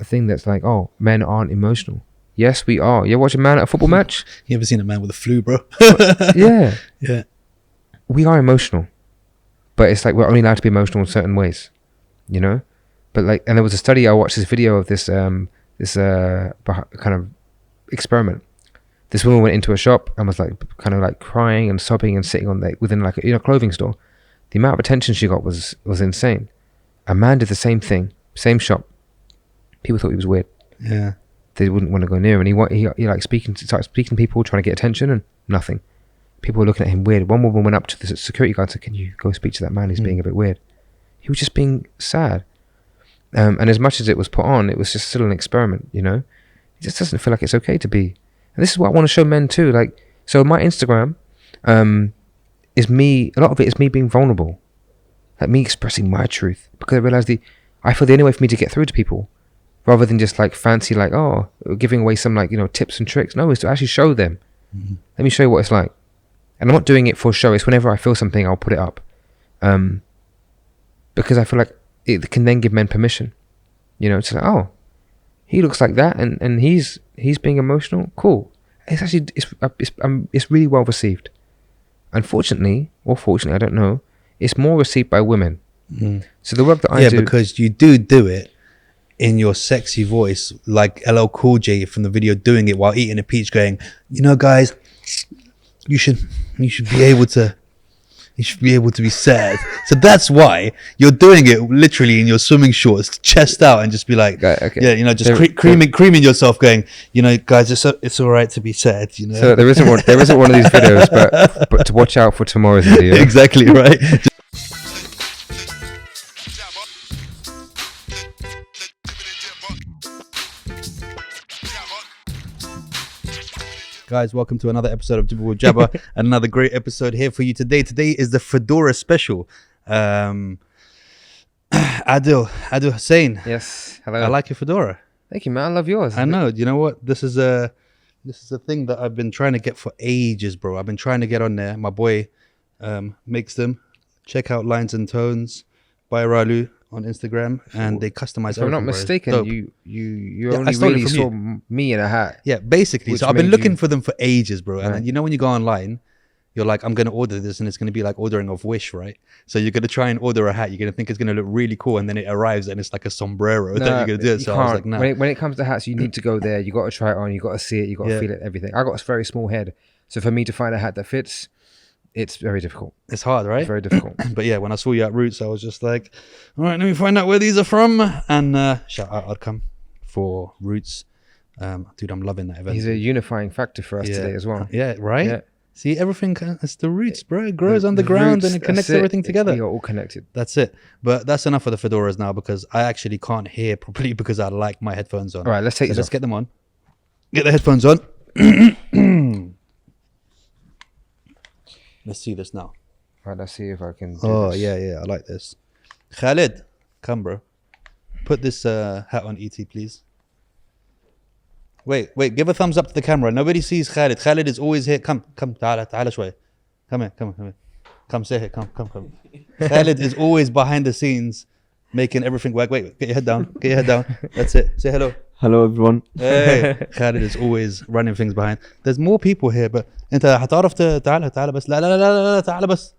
thing that's like, oh, men aren't emotional. Yes, we are. You're watching a man at a football match? You ever seen a man with a flu, bro? Yeah. Yeah. We are emotional. But it's like we're only allowed to be emotional in certain ways, you know? But like, and there was a study, I watched this video of this kind of experiment. This woman went into a shop and was like kind of like crying and sobbing and sitting on within like a clothing store. The amount of attention she got was insane. A man did the same thing, same shop. People thought he was weird. Yeah. They wouldn't want to go near him, and he like started speaking to people, trying to get attention, and nothing. People were looking at him weird. One woman went up to the security guard and said, "Can you go speak to that man? He's being a bit weird." He was just being sad. And as much as it was put on, it was just still an experiment, you know? It just doesn't feel like it's okay to be. And this is what I want to show men too. Like, so my Instagram is me, a lot of it is me being vulnerable. Like me expressing my truth. Because I realized I feel the only way for me to get through to people, rather than just like fancy, like, oh, giving away some like, tips and tricks. No, it's to actually show them. Mm-hmm. Let me show you what it's like. And I'm not doing it for show. It's whenever I feel something, I'll put it up. Because I feel like it can then give men permission. It's like, oh, he looks like that, and he's being emotional. Cool. It's actually it's really well received. Unfortunately, or fortunately, I don't know. It's more received by women. Mm. So the work that I do, because you do it in your sexy voice, like LL Cool J from the video, doing it while eating a peach, going, guys, you should be able to. You should be able to be sad. So that's why you're doing it literally in your swimming shorts, chest out, and just be like, okay. Yeah, just creaming yourself, going, guys, it's all right to be sad. So there isn't one of these videos, but to watch out for tomorrow's video. Exactly right. Guys, welcome to another episode of Jibber with Jabba, and another great episode here for you today. Today is the Fedora special. Adil Hussain. Yes, hello. I like your fedora. Thank you, man. I love yours. I know. You know what? This is a thing that I've been trying to get for ages, bro. I've been trying to get on there. My boy makes them. Check out Lines and Tones by Ralu on Instagram, and they customize. If I'm not mistaken, you only really saw me in a hat. Yeah, basically. So I've been looking for them for ages, bro. And when you go online, you're like, I'm going to order this, and it's going to be like ordering off Wish, right? So you're going to try and order a hat. You're going to think it's going to look really cool, and then it arrives and it's like a sombrero that you're going to do it. So I was like, no. When it comes to hats, you need to go there. You got to try it on. You got to see it. You got to feel it. Everything. I got a very small head, so for me to find a hat that fits, it's very difficult. It's hard, right? It's very difficult. But yeah, when I saw you at Roots, I was just like, all right, let me find out where these are from. And shout out Adil for Roots. Dude, I'm loving that event. He's a unifying factor for us today as well. Yeah, right? Yeah. See, everything, it's the roots, bro. It grows underground and it connects everything together. We are all connected. That's it. But that's enough of the fedoras now, because I actually can't hear properly because I like my headphones on. All right, let's take let's get them on. Get the headphones on. Let's see this now. All right, let's see if I can do this. Yeah, I like this. Khalid, come, bro. Put this hat on, ET, please. Wait, give a thumbs up to the camera. Nobody sees Khalid. Khalid is always here. Come, تعال شوي. Come here. Come, say here. Come. Khalid is always behind the scenes, making everything work. Wait, get your head down. That's it. Say hello. Hello, everyone. Hey, Khalid is always running things behind. There's more people here, but انت هتعرف تعال بس لا تعال بس.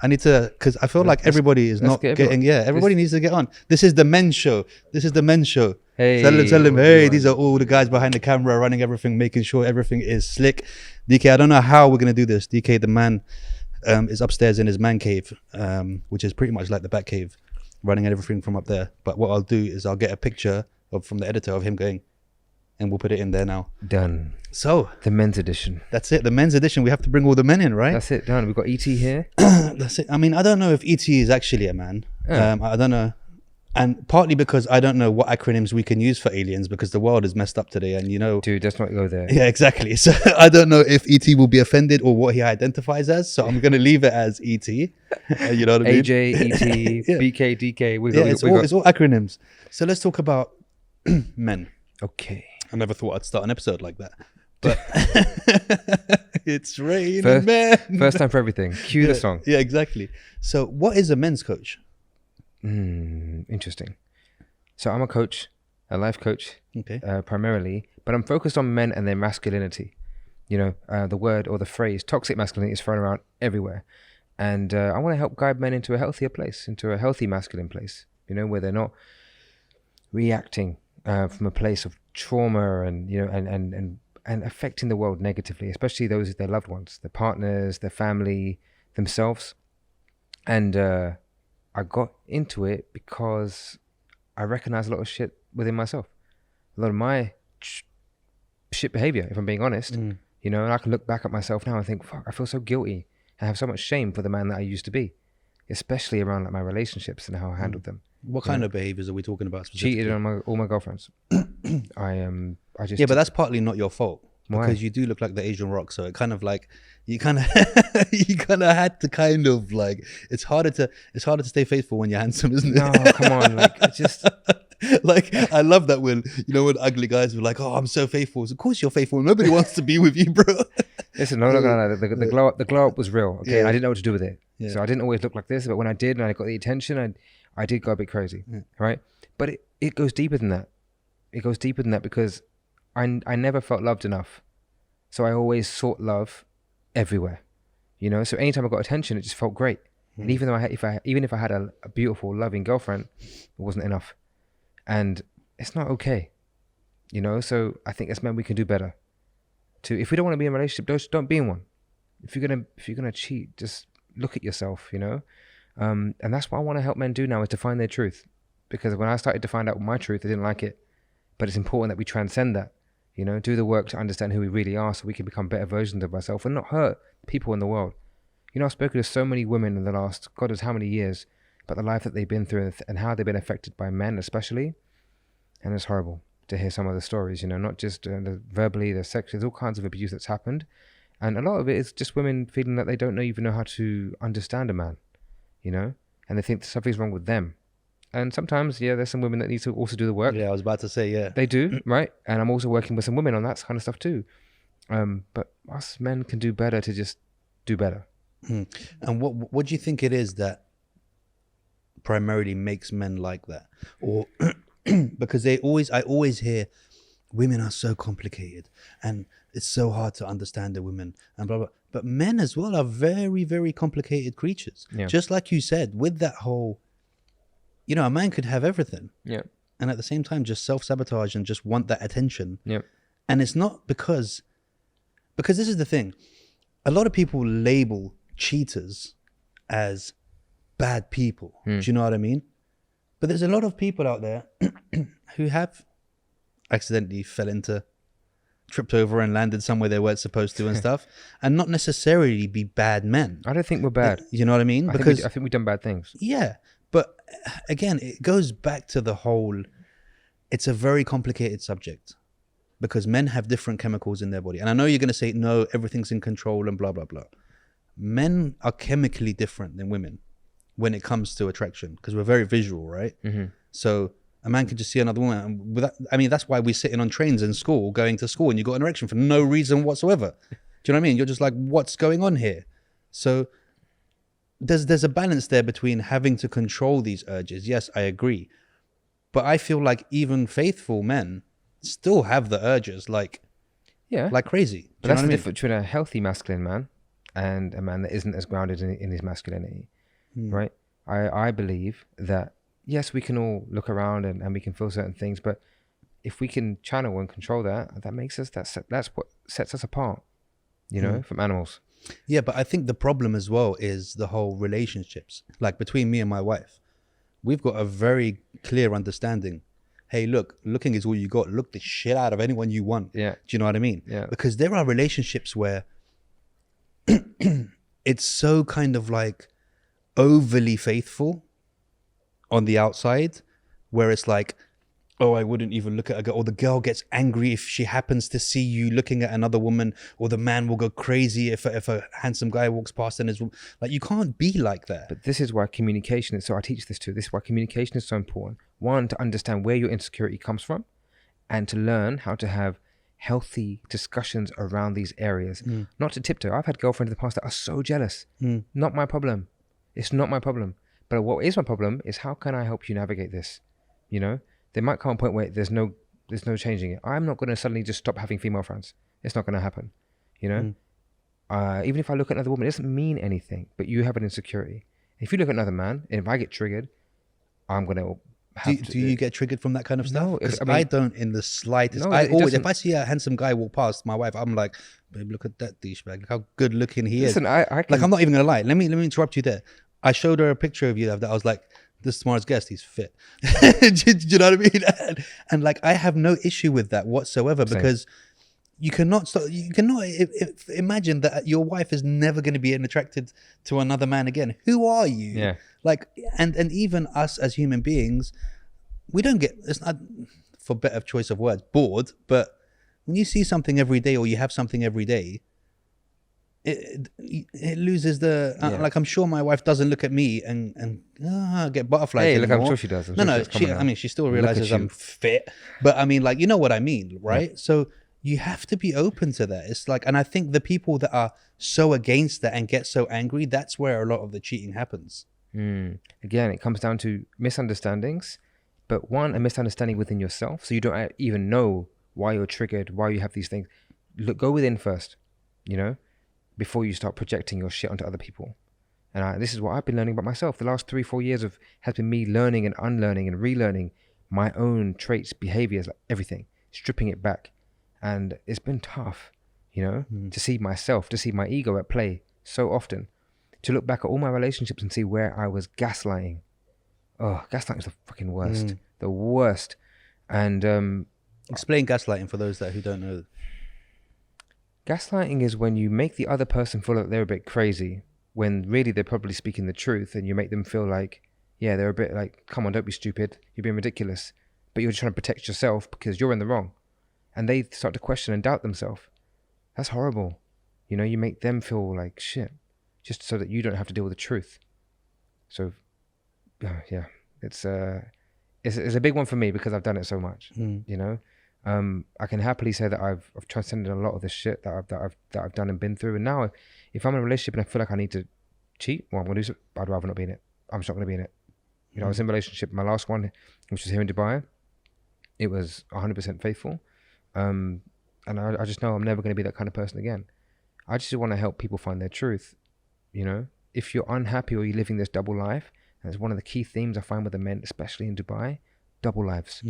I need to, because I feel like everybody is not getting. Everybody needs to get on. This is the men's show. Hey, tell him, hey, these are all the guys behind the camera running everything, making sure everything is slick. DK, I don't know how we're going to do this. DK, the man, is upstairs in his man cave, which is pretty much like the Bat Cave, running everything from up there. But what I'll do is I'll get a picture from the editor of him going, and we'll put it in there now. Done. So the men's edition. That's it. The men's edition. We have to bring all the men in, right? That's it. Done. We've got ET here. That's it. I mean, I don't know if ET is actually a man. I don't know. And partly because I don't know what acronyms we can use for aliens, because the world is messed up today, and Dude, let's not go there. Yeah, exactly. So I don't know if ET will be offended or what he identifies as. So I'm going to leave it as ET. You know what I mean? AJ, ET, BK, DK. It's all acronyms. So let's talk about men. Okay. I never thought I'd start an episode like that. But it's raining men. First time for everything. Cue the song. Yeah, exactly. So what is a men's coach? Interesting. So I'm a coach a life coach, Okay. primarily, but I'm focused on men and their masculinity. You know, the word or the phrase toxic masculinity is thrown around everywhere. And I want to help guide men into a healthier place, into a healthy masculine place, you know, where they're not reacting from a place of trauma and, you know, and affecting the world negatively, especially those their loved ones, their partners, their family, themselves. And I got into it because I recognize a lot of shit within myself, a lot of my shit behavior, if I'm being honest. You know, and I can look back at myself now and think, fuck, I feel so guilty. I have so much shame for the man that I used to be, especially around like my relationships and how I handled them. What kind of behaviors are we talking about specifically? Cheated on all my girlfriends. I just yeah, but that's partly not your fault. Why? Because you do look like the Asian Rock, so it kind of like you kind of you kind of had to kind of like it's harder to stay faithful when you're handsome, isn't it? No, come on, like it's just like I love that when when ugly guys were like, "Oh, I'm so faithful." Of course you're faithful. Nobody wants to be with you, bro. Listen, no, the glow up was real. Okay, and I didn't know what to do with it, so I didn't always look like this. But when I did, and I got the attention, I did go a bit crazy, right? But it goes deeper than that. It goes deeper than that because I never felt loved enough, so I always sought love everywhere, you know. So anytime I got attention, it just felt great. And even though even if I had a beautiful, loving girlfriend, it wasn't enough, and it's not okay, you know. So I think as men we can do better. If we don't want to be in a relationship, don't be in one. If you're gonna cheat, just look at yourself, you know. And that's what I want to help men do now is to find their truth, because when I started to find out my truth, I didn't like it. But it's important that we transcend that, you know, do the work to understand who we really are so we can become better versions of ourselves and not hurt people in the world. You know, I've spoken to so many women in the last, God knows how many years, about the life that they've been through and how they've been affected by men especially. And it's horrible to hear some of the stories, you know, not just the verbally, the sexually, there's all kinds of abuse that's happened. And a lot of it is just women feeling that they don't even know how to understand a man, you know, and they think something's wrong with them. And sometimes, there's some women that need to also do the work. Yeah, I was about to say, yeah. They do, right? And I'm also working with some women on that kind of stuff too. But us men can do better to just do better. And what do you think it is that primarily makes men like that? Or because I always hear women are so complicated and it's so hard to understand the women and blah, blah. But men as well are very, very complicated creatures. Yeah. Just like you said, with that whole, you know, a man could have everything. Yeah. And at the same time, just self-sabotage and just want that attention. Yeah. And it's not because this is the thing. A lot of people label cheaters as bad people. Do you know what I mean? But there's a lot of people out there who have accidentally tripped over and landed somewhere they weren't supposed to and stuff, and not necessarily be bad men. I don't think we're bad. You know what I mean? I think we've done bad things. Yeah. But again, it goes back to the whole, it's a very complicated subject because men have different chemicals in their body. And I know you're going to say, no, everything's in control and blah, blah, blah. Men are chemically different than women when it comes to attraction because we're very visual, right? So a man can just see another woman. And that's why we're sitting on trains in school, going to school, and you got an erection for no reason whatsoever. Do you know what I mean? You're just like, what's going on here? So there's a balance there between having to control these urges. Yes, I agree. But I feel like even faithful men still have the urges like crazy. But that's the difference between a healthy masculine man and a man that isn't as grounded in his masculinity, right? I believe that, yes, we can all look around and we can feel certain things, but if we can channel and control that makes us, that's what sets us apart, you know, from animals. Yeah, but I think the problem as well is the whole relationships. Like between me and my wife, we've got a very clear understanding. Hey, looking is all you got. Look the shit out of anyone you want. Yeah. Do you know what I mean? Yeah. Because there are relationships where it's so kind of like overly faithful on the outside, where it's like, oh, I wouldn't even look at a girl, or the girl gets angry if she happens to see you looking at another woman, or the man will go crazy if a handsome guy walks past and is like, you can't be like that. But this is why communication is, so I teach this too, this is why communication is so important. One, to understand where your insecurity comes from, and to learn how to have healthy discussions around these areas. Not to tiptoe. I've had girlfriends in the past that are so jealous. Not my problem. It's not my problem. But what is my problem is, how can I help you navigate this? You know? there might come a point where there's no changing it. I'm not going to suddenly just stop having female friends. It's not going to happen, you know. Even if I look at another woman, it doesn't mean anything. But you have an insecurity. If you look at another man, and if I get triggered, I'm going to. Do you get triggered from that kind of stuff? No, because I don't in the slightest. No, I always, if I see a handsome guy walk past my wife, I'm like, babe, look at that douchebag. Look how good looking he is. Listen, I can, like, I'm not even gonna lie. Let me interrupt you there. I showed her a picture of you that I was like, this is tomorrow's guest. He's fit. do you know what I mean? And like, I have no issue with that whatsoever because you cannot stop. You cannot imagine that your wife is never going to be attracted to another man again. Who are you? Yeah. Like, and even us as human beings, we don't get, it's not, for better choice of words, bored. But when you see something every day or you have something every day, it loses the like. I'm sure my wife doesn't look at me and get butterflies anymore. Look, I'm sure she does. I mean, she still realizes I'm fit, but I mean, like, you know what I mean, right? Yeah. So you have to be open to that. It's like, and I think the people that are so against that and get so angry, that's where a lot of the cheating happens. Again, it comes down to misunderstandings, but one, a misunderstanding within yourself, so you don't even know why you're triggered, why you have these things. Go within first, you know, before you start projecting your shit onto other people. And this is what I've been learning about myself. The last 3-4 years has been me learning and unlearning and relearning my own traits, behaviors, like everything, stripping it back. And it's been tough, you know, to see myself, to see my ego at play so often, to look back at all my relationships and see where I was gaslighting. Oh, gaslighting is the fucking worst, the worst. And explain gaslighting for those who don't know. Gaslighting is when you make the other person feel like they're a bit crazy when really they're probably speaking the truth, and you make them feel like, yeah, they're a bit like, come on, don't be stupid, you're being ridiculous, but you're just trying to protect yourself because you're in the wrong. And they start to question and doubt themselves. That's horrible. You know, you make them feel like shit just so that you don't have to deal with the truth. So, yeah, it's a big one for me because I've done it so much, you know. I can happily say that I've transcended a lot of this shit that I've done and been through. And now, if I'm in a relationship and I feel like I need to cheat, well, I'm gonna do so. I'd rather not be in it. I'm just not gonna be in it. You know, I was in a relationship. My last one, which was here in Dubai, it was 100% faithful, and I just know I'm never gonna be that kind of person again. I just want to help people find their truth. You know, if you're unhappy or you're living this double life, and it's one of the key themes I find with the men, especially in Dubai, double lives.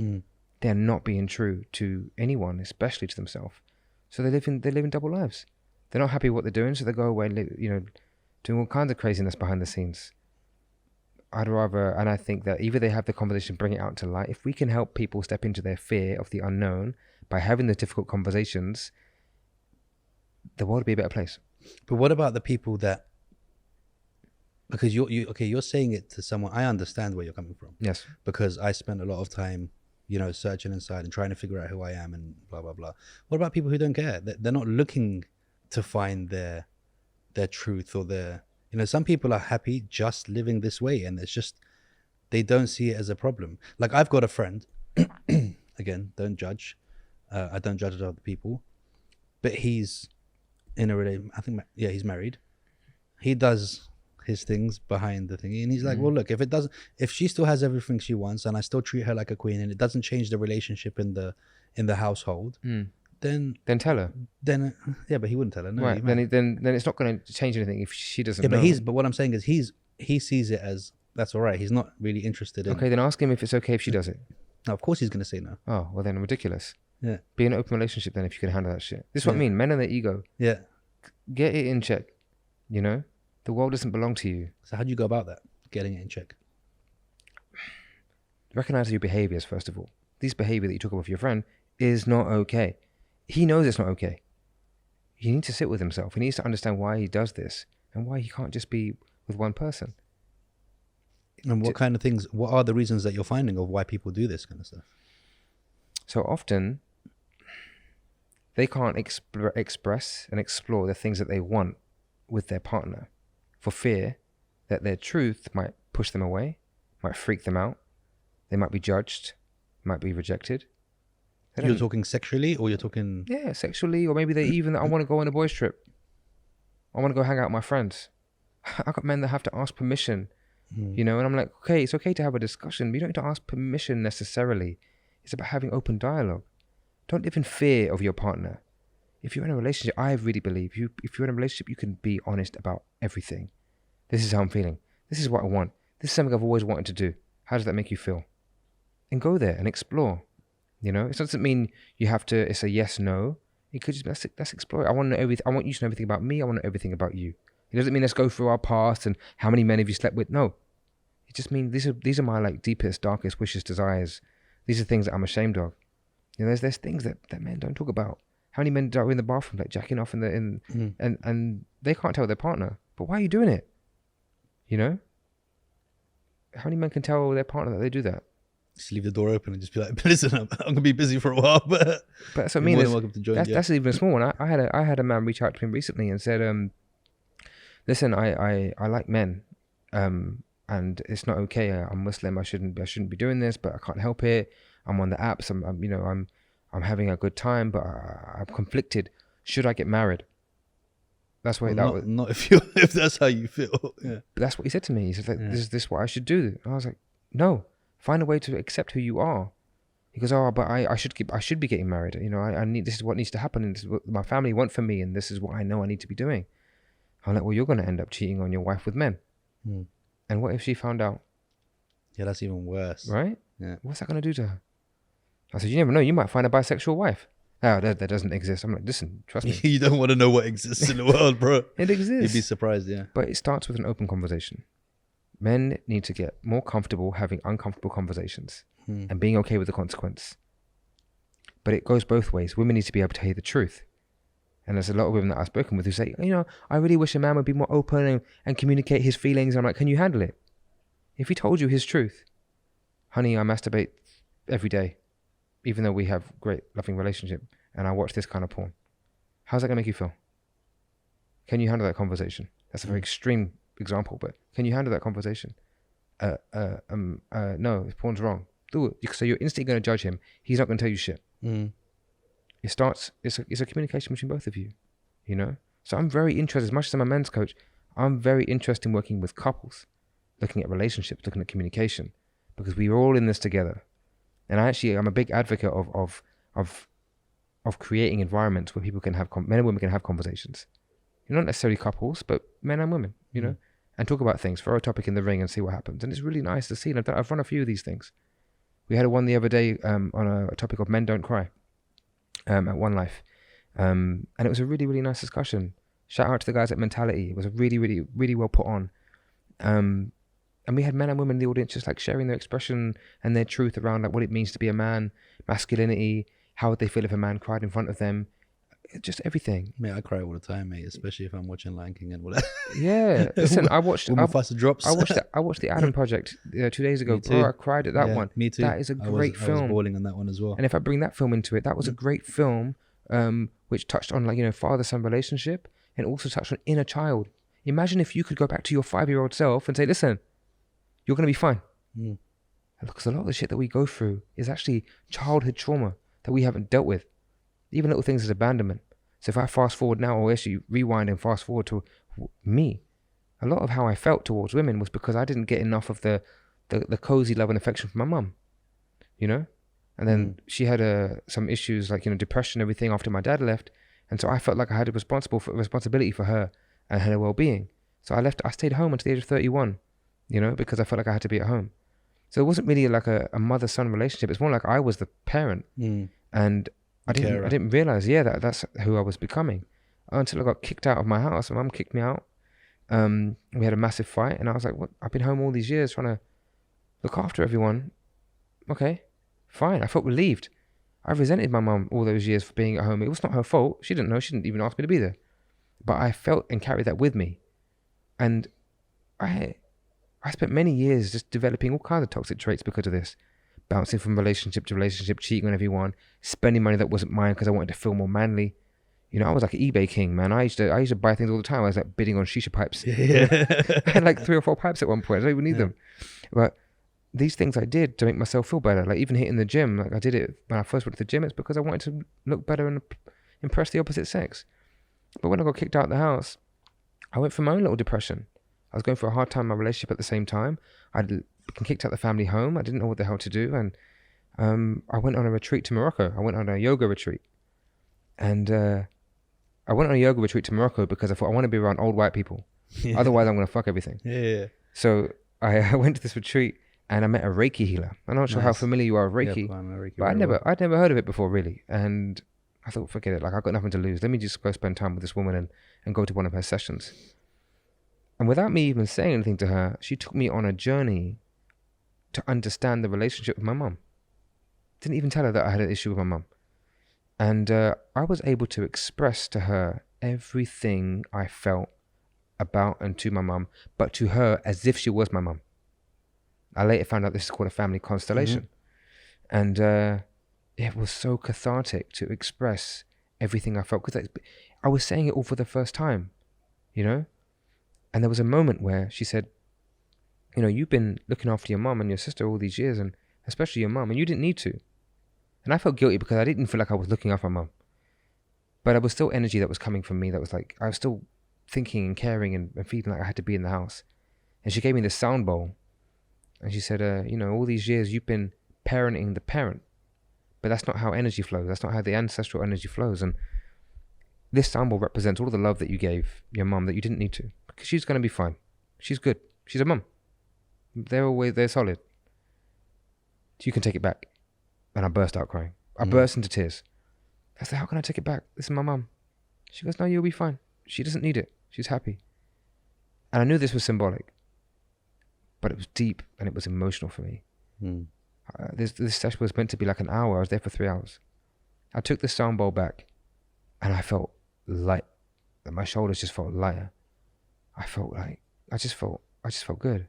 They're not being true to anyone, especially to themselves. So they live in double lives. They're not happy with what they're doing, so they go away and live, you know, doing all kinds of craziness behind the scenes. I'd rather, and I think that either they have the conversation, bring it out to light. If we can help people step into their fear of the unknown by having the difficult conversations, the world would be a better place. But what about the people that, because you're saying it to someone, I understand where you're coming from. Yes. Because I spent a lot of time, you know, searching inside and trying to figure out who I am and blah, blah, blah. What about people who don't care? They're not looking to find their truth or their, you know, some people are happy just living this way, and it's just, they don't see it as a problem. Like, I've got a friend, again, don't judge. I don't judge other people, but he's in a relationship. I think, yeah, he's married. He does his things behind the thing, and he's like, well, look, if she still has everything she wants and I still treat her like a queen and it doesn't change the relationship in the household, then tell her. Then yeah, but he wouldn't tell her. No, right. Then it's not going to change anything if she doesn't know. But what I'm saying is he sees it as, that's all right. He's not really interested in. Okay, then ask him if it's okay if she does it. No, of course he's going to say no. Oh, well then ridiculous. Yeah. Be in an open relationship then if you can handle that shit. This is what I mean. Men and their ego. Yeah. Get it in check. You know? The world doesn't belong to you. So how do you go about that? Getting it in check? Recognize your behaviors, first of all. This behavior that you talk about with your friend is not okay. He knows it's not okay. He needs to sit with himself. He needs to understand why he does this and why he can't just be with one person. And what kind of things, what are the reasons that you're finding of why people do this kind of stuff? So often, they can't express and explore the things that they want with their partner for fear that their truth might push them away, might freak them out. They might be judged, might be rejected. You're talking sexually, or you're talking... Yeah, sexually, or maybe they even, I want to go on a boys trip. I want to go hang out with my friends. I got men that have to ask permission, you know, and I'm like, okay, it's okay to have a discussion, but you don't need to ask permission necessarily. It's about having open dialogue. Don't live in fear of your partner. If you're in a relationship, I really believe if you're in a relationship, you can be honest about everything. This is how I'm feeling. This is what I want. This is something I've always wanted to do. How does that make you feel? And go there and explore. You know, it doesn't mean you have to, it's a yes, no. It could just be, let's explore it. I want to know everything. I want you to know everything about me. I want to know everything about you. It doesn't mean let's go through our past and how many men have you slept with. No. It just means these are my like deepest, darkest wishes, desires. These are things that I'm ashamed of. You know, there's things that men don't talk about. How many men are in the bathroom like jacking off and they can't tell their partner. But why are you doing it? You know? How many men can tell their partner that they do that? Just leave the door open and just be like, listen, I'm gonna be busy for a while, but that's what I mean. That's even a small one. I had a man reach out to me recently and said, listen, I like men, and it's not okay. I'm Muslim. I shouldn't be doing this, but I can't help it. I'm on the apps. I'm having a good time, but I'm conflicted. Should I get married? That's what not if that's how you feel. Yeah. But that's what he said to me. He said, like, "Is this what I should do?" And I was like, "No, find a way to accept who you are." He goes, "Oh, but I should be getting married. You know, I need. This is what needs to happen, and this is what my family want for me, and this is what I know I need to be doing." I'm like, "Well, you're going to end up cheating on your wife with men, and what if she found out?" Yeah, that's even worse, right? Yeah, what's that going to do to her? I said, "You never know. You might find a bisexual wife." Oh, that doesn't exist. I'm like, listen, trust me. You don't want to know what exists in the world, bro. It exists. You'd be surprised, yeah. But it starts with an open conversation. Men need to get more comfortable having uncomfortable conversations and being okay with the consequence. But it goes both ways. Women need to be able to hear the truth. And there's a lot of women that I've spoken with who say, you know, I really wish a man would be more open and communicate his feelings. And I'm like, can you handle it? If he told you his truth, honey, I masturbate every day, even though we have great loving relationship, and I watch this kind of porn. How's that gonna make you feel? Can you handle that conversation? That's a very extreme example, but can you handle that conversation? No, porn's wrong. Do it. So you're instantly gonna judge him. He's not gonna tell you shit. It starts, it's a communication between both of you, you know? So I'm very interested, as much as I'm a men's coach, I'm very interested in working with couples, looking at relationships, looking at communication, because we're all in this together. And I'm a big advocate of creating environments where people can have, men and women can have conversations. You're not necessarily couples, but men and women, you know, and talk about things, throw a topic in the ring and see what happens. And it's really nice to see. And I've run a few of these things. We had one the other day on a topic of Men Don't Cry at One Life. And it was a really, really nice discussion. Shout out to the guys at Mentality. It was a really, really, really well put on. And we had men and women in the audience just like sharing their expression and their truth around like what it means to be a man, masculinity, how would they feel if a man cried in front of them, just everything. Mate, I cry all the time, mate, especially if I'm watching Lion King and whatever. Yeah, listen, I watched drops. I watched the Adam Project 2 days ago. Bro, I cried at that one. Me too. That is a great film. I was bawling on that one as well. And if I bring that film into it, that was a great film, which touched on like, you know, father-son relationship and also touched on inner child. Imagine if you could go back to your 5-year-old self and say, listen, you're going to be fine. Because a lot of the shit that we go through is actually childhood trauma that we haven't dealt with. Even little things as abandonment. So if I fast forward now, or actually rewind and fast forward to me, a lot of how I felt towards women was because I didn't get enough of the cozy love and affection from my mum, you know? And then she had some issues like, you know, depression, everything after my dad left. And so I felt like I had a responsibility for her and her well-being. So I stayed home until the age of 31, you know, because I felt like I had to be at home. So it wasn't really like a mother-son relationship. It's more like I was the parent. And I didn't realize, that's who I was becoming until I got kicked out of my house. My mum kicked me out. We had a massive fight, and I was like, "What? I've been home all these years trying to look after everyone. Okay, fine." I felt relieved. I resented my mum all those years for being at home. It was not her fault. She didn't know. She didn't even ask me to be there. But I felt and carried that with me, and I spent many years just developing all kinds of toxic traits because of this. Bouncing from relationship to relationship, cheating on everyone, spending money that wasn't mine because I wanted to feel more manly. You know, I was like an eBay king, man. I used to buy things all the time. I was like bidding on shisha pipes. I had like 3 or 4 pipes at one point. I don't even need them. But these things I did to make myself feel better. Like even hitting the gym, like I did it when I first went to the gym. It's because I wanted to look better and impress the opposite sex. But when I got kicked out of the house, I went through my own little depression. I was going through a hard time in my relationship at the same time. I'd been kicked out of the family home. I didn't know what the hell to do. And I went on a retreat to Morocco. I went on a yoga retreat. And I went on a yoga retreat to Morocco because I thought I want to be around old white people. Yeah. Otherwise, I'm going to fuck everything. Yeah. So I went to this retreat and I met a Reiki healer. I'm not sure how familiar you are with Reiki, but I'd never heard of it before, really. And I thought, forget it. Like, I've got nothing to lose. Let me just go spend time with this woman and go to one of her sessions. And without me even saying anything to her, she took me on a journey to understand the relationship with my mum. Didn't even tell her that I had an issue with my mum. And I was able to express to her everything I felt about and to my mum, but to her as if she was my mum. I later found out this is called a family constellation. Mm-hmm. And it was so cathartic to express everything I felt, because I was saying it all for the first time, you know? And there was a moment where she said, you know, you've been looking after your mum and your sister all these years, and especially your mum, and you didn't need to. And I felt guilty because I didn't feel like I was looking after my mum. But there was still energy that was coming from me that was like, I was still thinking and caring and feeling like I had to be in the house. And she gave me this sound bowl. And she said, you know, all these years you've been parenting the parent. But that's not how energy flows. That's not how the ancestral energy flows. And this sound bowl represents all of the love that you gave your mum that you didn't need to. Because she's going to be fine. She's good. She's a mum. They're solid. You can take it back. And I burst out crying. I burst into tears. I said, how can I take it back? This is my mum. She goes, no, you'll be fine. She doesn't need it. She's happy. And I knew this was symbolic. But it was deep and it was emotional for me. This session was meant to be like an hour. I was there for 3 hours. I took the sound bowl back and I felt light. My shoulders just felt lighter. I just felt good.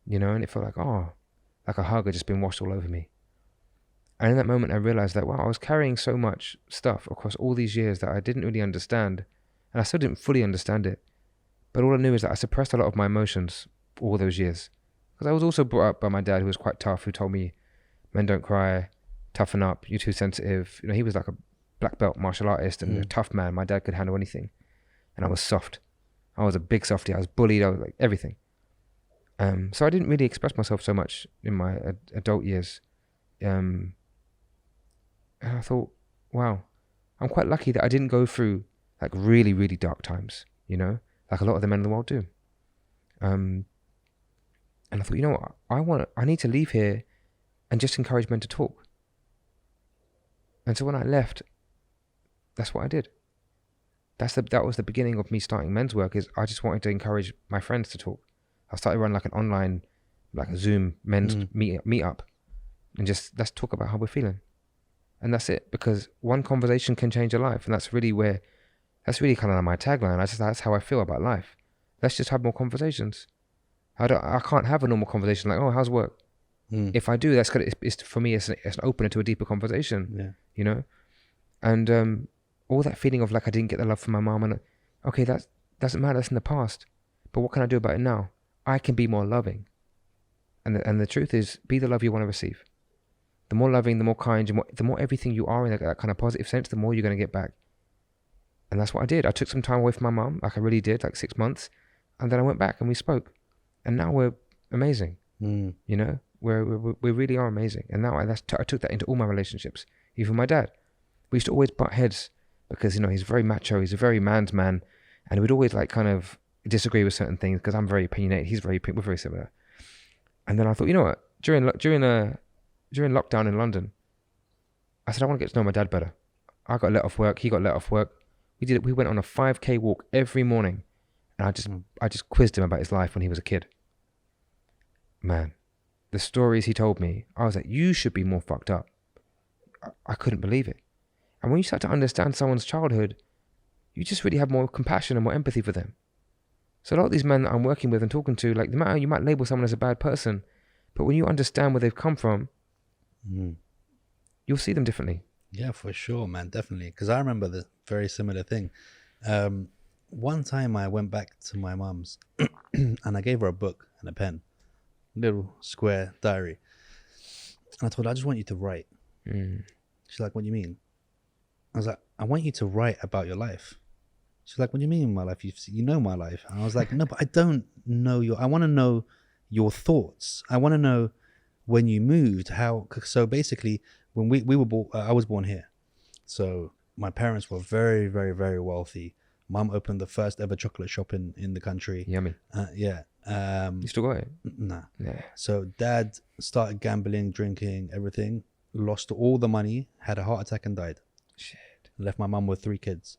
You know, and it felt like, like a hug had just been washed all over me. And in that moment, I realized that, wow, I was carrying so much stuff across all these years that I didn't really understand. And I still didn't fully understand it. But all I knew is that I suppressed a lot of my emotions all those years. Because I was also brought up by my dad, who was quite tough, who told me, men don't cry, toughen up, you're too sensitive. You know, he was like a black belt martial artist and a tough man. My dad could handle anything. And I was soft. I was a big softie. I was bullied. I was like everything. So I didn't really express myself so much in my adult years. And I thought, wow, I'm quite lucky that I didn't go through like really, really dark times, you know, like a lot of the men in the world do. And I thought, you know what, I need to leave here and just encourage men to talk. And so when I left, that's what I did. That was the beginning of me starting men's work. Is I just wanted to encourage my friends to talk. I started running like an online, like a Zoom men's meet up, and just let's talk about how we're feeling. And that's it, because one conversation can change a life. And that's really kind of my tagline. That's how I feel about life. Let's just have more conversations. I can't have a normal conversation like, oh, how's work? If I do, that's good. It's for me, it's an opener to a deeper conversation, you know? And all that feeling of like, I didn't get the love from my mom, and okay, that doesn't matter. That's in the past. But what can I do about it now? I can be more loving. And the truth is, be the love you want to receive. The more loving, the more kind, the more everything you are in that kind of positive sense, the more you're going to get back. And that's what I did. I took some time away from my mom, like I really did, like 6 months. And then I went back and we spoke. And now we're amazing. You know, we really are amazing. And now I took that into all my relationships. Even my dad. We used to always butt heads because, you know, he's very macho. He's a very man's man. And we'd always like kind of disagree with certain things because I'm very opinionated. We're very similar. And then I thought, you know what, during lockdown in London, I said, I want to get to know my dad better. I got let off work. He got let off work. We went on a 5K walk every morning. And I just quizzed him about his life when he was a kid. Man, the stories he told me, I was like, you should be more fucked up. I couldn't believe it. And when you start to understand someone's childhood, you just really have more compassion and more empathy for them. So a lot of these men that I'm working with and talking to, like, no matter, you might label someone as a bad person, but when you understand where they've come from, you'll see them differently. Yeah, for sure, man, definitely. Because I remember the very similar thing. One time I went back to my mum's and I gave her a book and a pen, little square diary. And I told her, I just want you to write. She's like, what do you mean? I was like, I want you to write about your life. She's like, what do you mean my life? You know my life. And I was like, no, but I don't know I want to know your thoughts. I want to know when you moved, so basically when we were born, I was born here. So my parents were very, very, very wealthy. Mum opened the first ever chocolate shop in the country. Yummy. Yeah. You still got it? Nah. Yeah. So dad started gambling, drinking, everything, lost all the money, had a heart attack and died. Shit. Left my mum with 3 kids.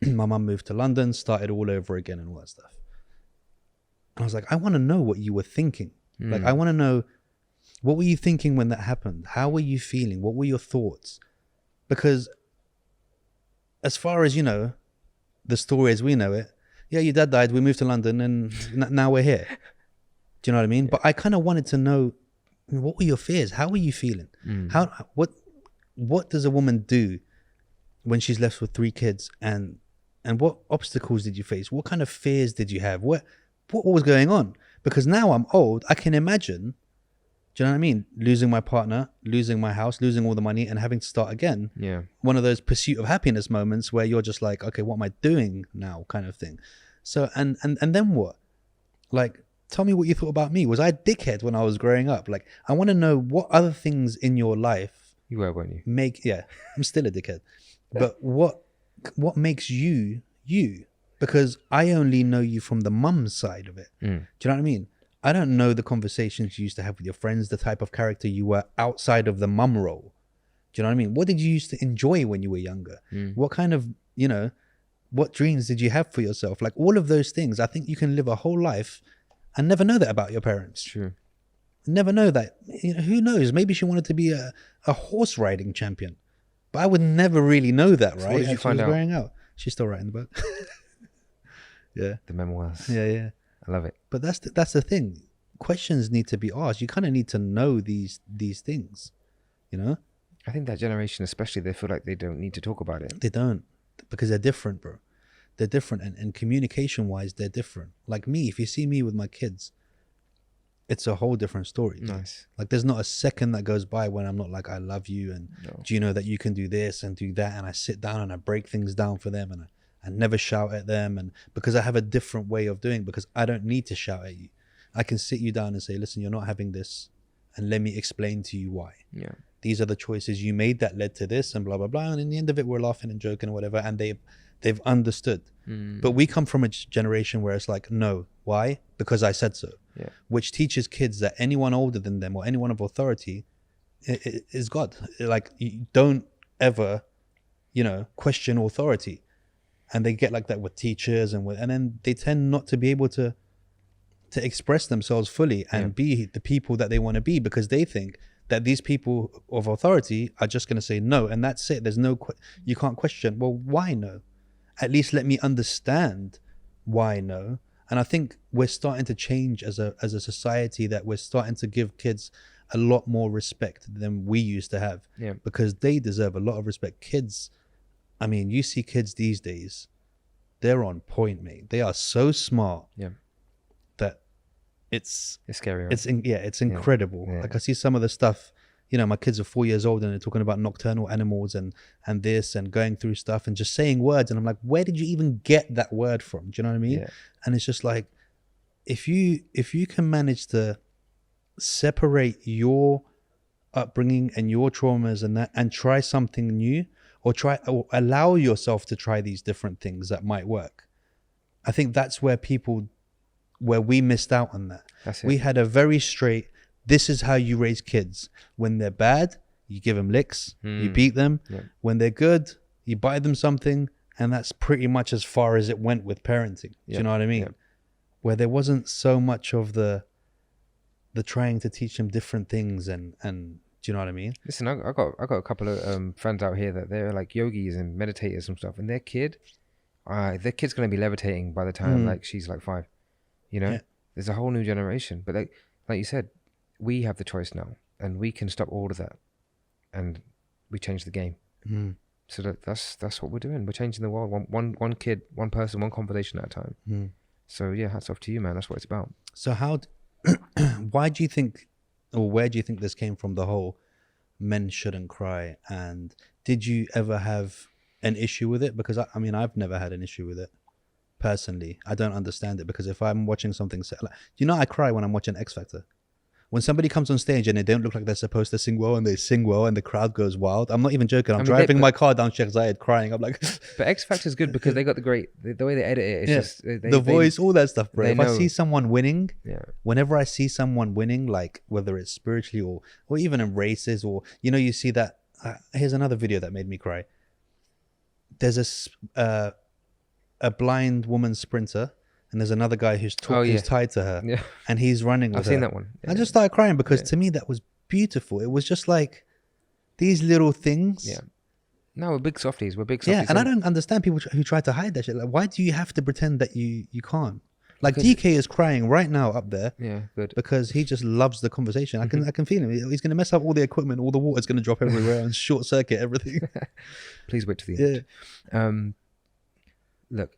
My mum moved to London, started all over again and all that stuff. I was like, I want to know what you were thinking. Like, I want to know, what were you thinking when that happened? How were you feeling? What were your thoughts? Because as far as, you know, the story as we know it, yeah, your dad died, we moved to London, and now we're here. Do you know what I mean? Yeah. But I kind of wanted to know, what were your fears? How were you feeling? What does a woman do when she's left with 3 kids, and what obstacles did you face? What kind of fears did you have? What was going on? Because now I'm old, I can imagine, do you know what I mean? Losing my partner, losing my house, losing all the money, and having to start again. Yeah. One of those pursuit of happiness moments where you're just like, okay, what am I doing now, kind of thing. So, and then what? Like, tell me what you thought about me. Was I a dickhead when I was growing up? Like, I want to know what other things in your life you were, weren't you? Yeah, I'm still a dickhead. But what makes you you? Because I only know you from the mum side of it. Do you know what I mean? I don't know the conversations you used to have with your friends, the type of character you were outside of the mum role. Do you know what I mean? What did you used to enjoy when you were younger? What kind of, you know, what dreams did you have for yourself? Like, all of those things, I think you can live a whole life and never know that about your parents. True. Never know that. You know, who knows? Maybe she wanted to be a horse riding champion. But I would never really know that, right? So what did you find out? Growing out. She's still writing the book. Yeah. The memoirs. Yeah. I love it. But that's the thing. Questions need to be asked. You kind of need to know these things, you know? I think that generation especially, they feel like they don't need to talk about it. They don't, because they're different, bro. They're different, and communication-wise, they're different. Like me, if you see me with my kids, it's a whole different story. Nice. Like, there's not a second that goes by when I'm not like, I love you, and do you know that you can do this and do that? And I sit down and I break things down for them, and I never shout at them, and because I have a different way of doing, because I don't need to shout at you. I can sit you down and say, listen, you're not having this, and let me explain to you why. Yeah. These are the choices you made that led to this, and blah, blah, blah. And in the end of it, we're laughing and joking or whatever, and they've understood. But we come from a generation where it's like, no, why? Because I said so. Yeah. Which teaches kids that anyone older than them or anyone of authority is God. Like, you don't ever, you know, question authority. And they get like that with teachers, and then they tend not to be able to express themselves fully and be the people that they want to be, because they think that these people of authority are just going to say no, and that's it. There's no, you can't question. Well, why no? At least let me understand why no. And I think we're starting to change as a society, that we're starting to give kids a lot more respect than we used to have. Yeah. Because they deserve a lot of respect. Kids, I mean, you see kids these days, they're on point, mate. They are so smart. Yeah. That it's scary. Right? It's incredible. Yeah. Like, I see some of the stuff, you know, my kids are 4 years old and they're talking about nocturnal animals and this and going through stuff and just saying words. And I'm like, where did you even get that word from? Do you know what I mean? Yeah. And it's just like, if you can manage to separate your upbringing and your traumas and that, and try something new, or allow yourself to try these different things that might work. I think that's where we missed out on that. That's it. We had a very straight, this is how you raise kids. When they're bad, you give them licks, you beat them. Yeah. When they're good, you buy them something, and that's pretty much as far as it went with parenting. Do you know what I mean? Yeah. Where there wasn't so much of the trying to teach them different things and do you know what I mean? Listen, I got a couple of friends out here that they're like yogis and meditators and stuff, and their kid's gonna be levitating by the time like she's like 5. You know, there's a whole new generation. But like you said, we have the choice now, and we can stop all of that, and we change the game. So that's what we're doing. We're changing the world, one kid, one person, one conversation at a time. So yeah, hats off to you, man. That's what it's about. So why do you think, or where do you think this came from, the whole men shouldn't cry? And did you ever have an issue with it? Because I mean, I've never had an issue with it personally. I don't understand it, because if I'm watching something, like, you know, I cry when I'm watching X Factor. when somebody comes on stage and they don't look like they're supposed to sing well and they sing well and the crowd goes wild, I'm not even joking. I'm driving my car down Sheikh Zayed crying. I'm like, but X Factor is good because they got the way they edit it. It's just the voice, all that stuff, bro. If I see someone winning, whenever I see someone winning, like whether it's spiritually or even in races, or you see that. Here's another video that made me cry. There's a blind woman sprinter. And there's another guy who's tied to her, and he's running with her. I've seen that one. Yeah. I just started crying because to me that was beautiful. It was just like these little things. Yeah. No, we're big softies. We're big softies. Yeah, and I don't understand people who try to hide that shit. Like, why do you have to pretend that you can't? Like DK is crying right now up there. Yeah, good. Because he just loves the conversation. I can feel him. He's going to mess up all the equipment. All the water's going to drop everywhere and short circuit everything. Please wait to the end. Look.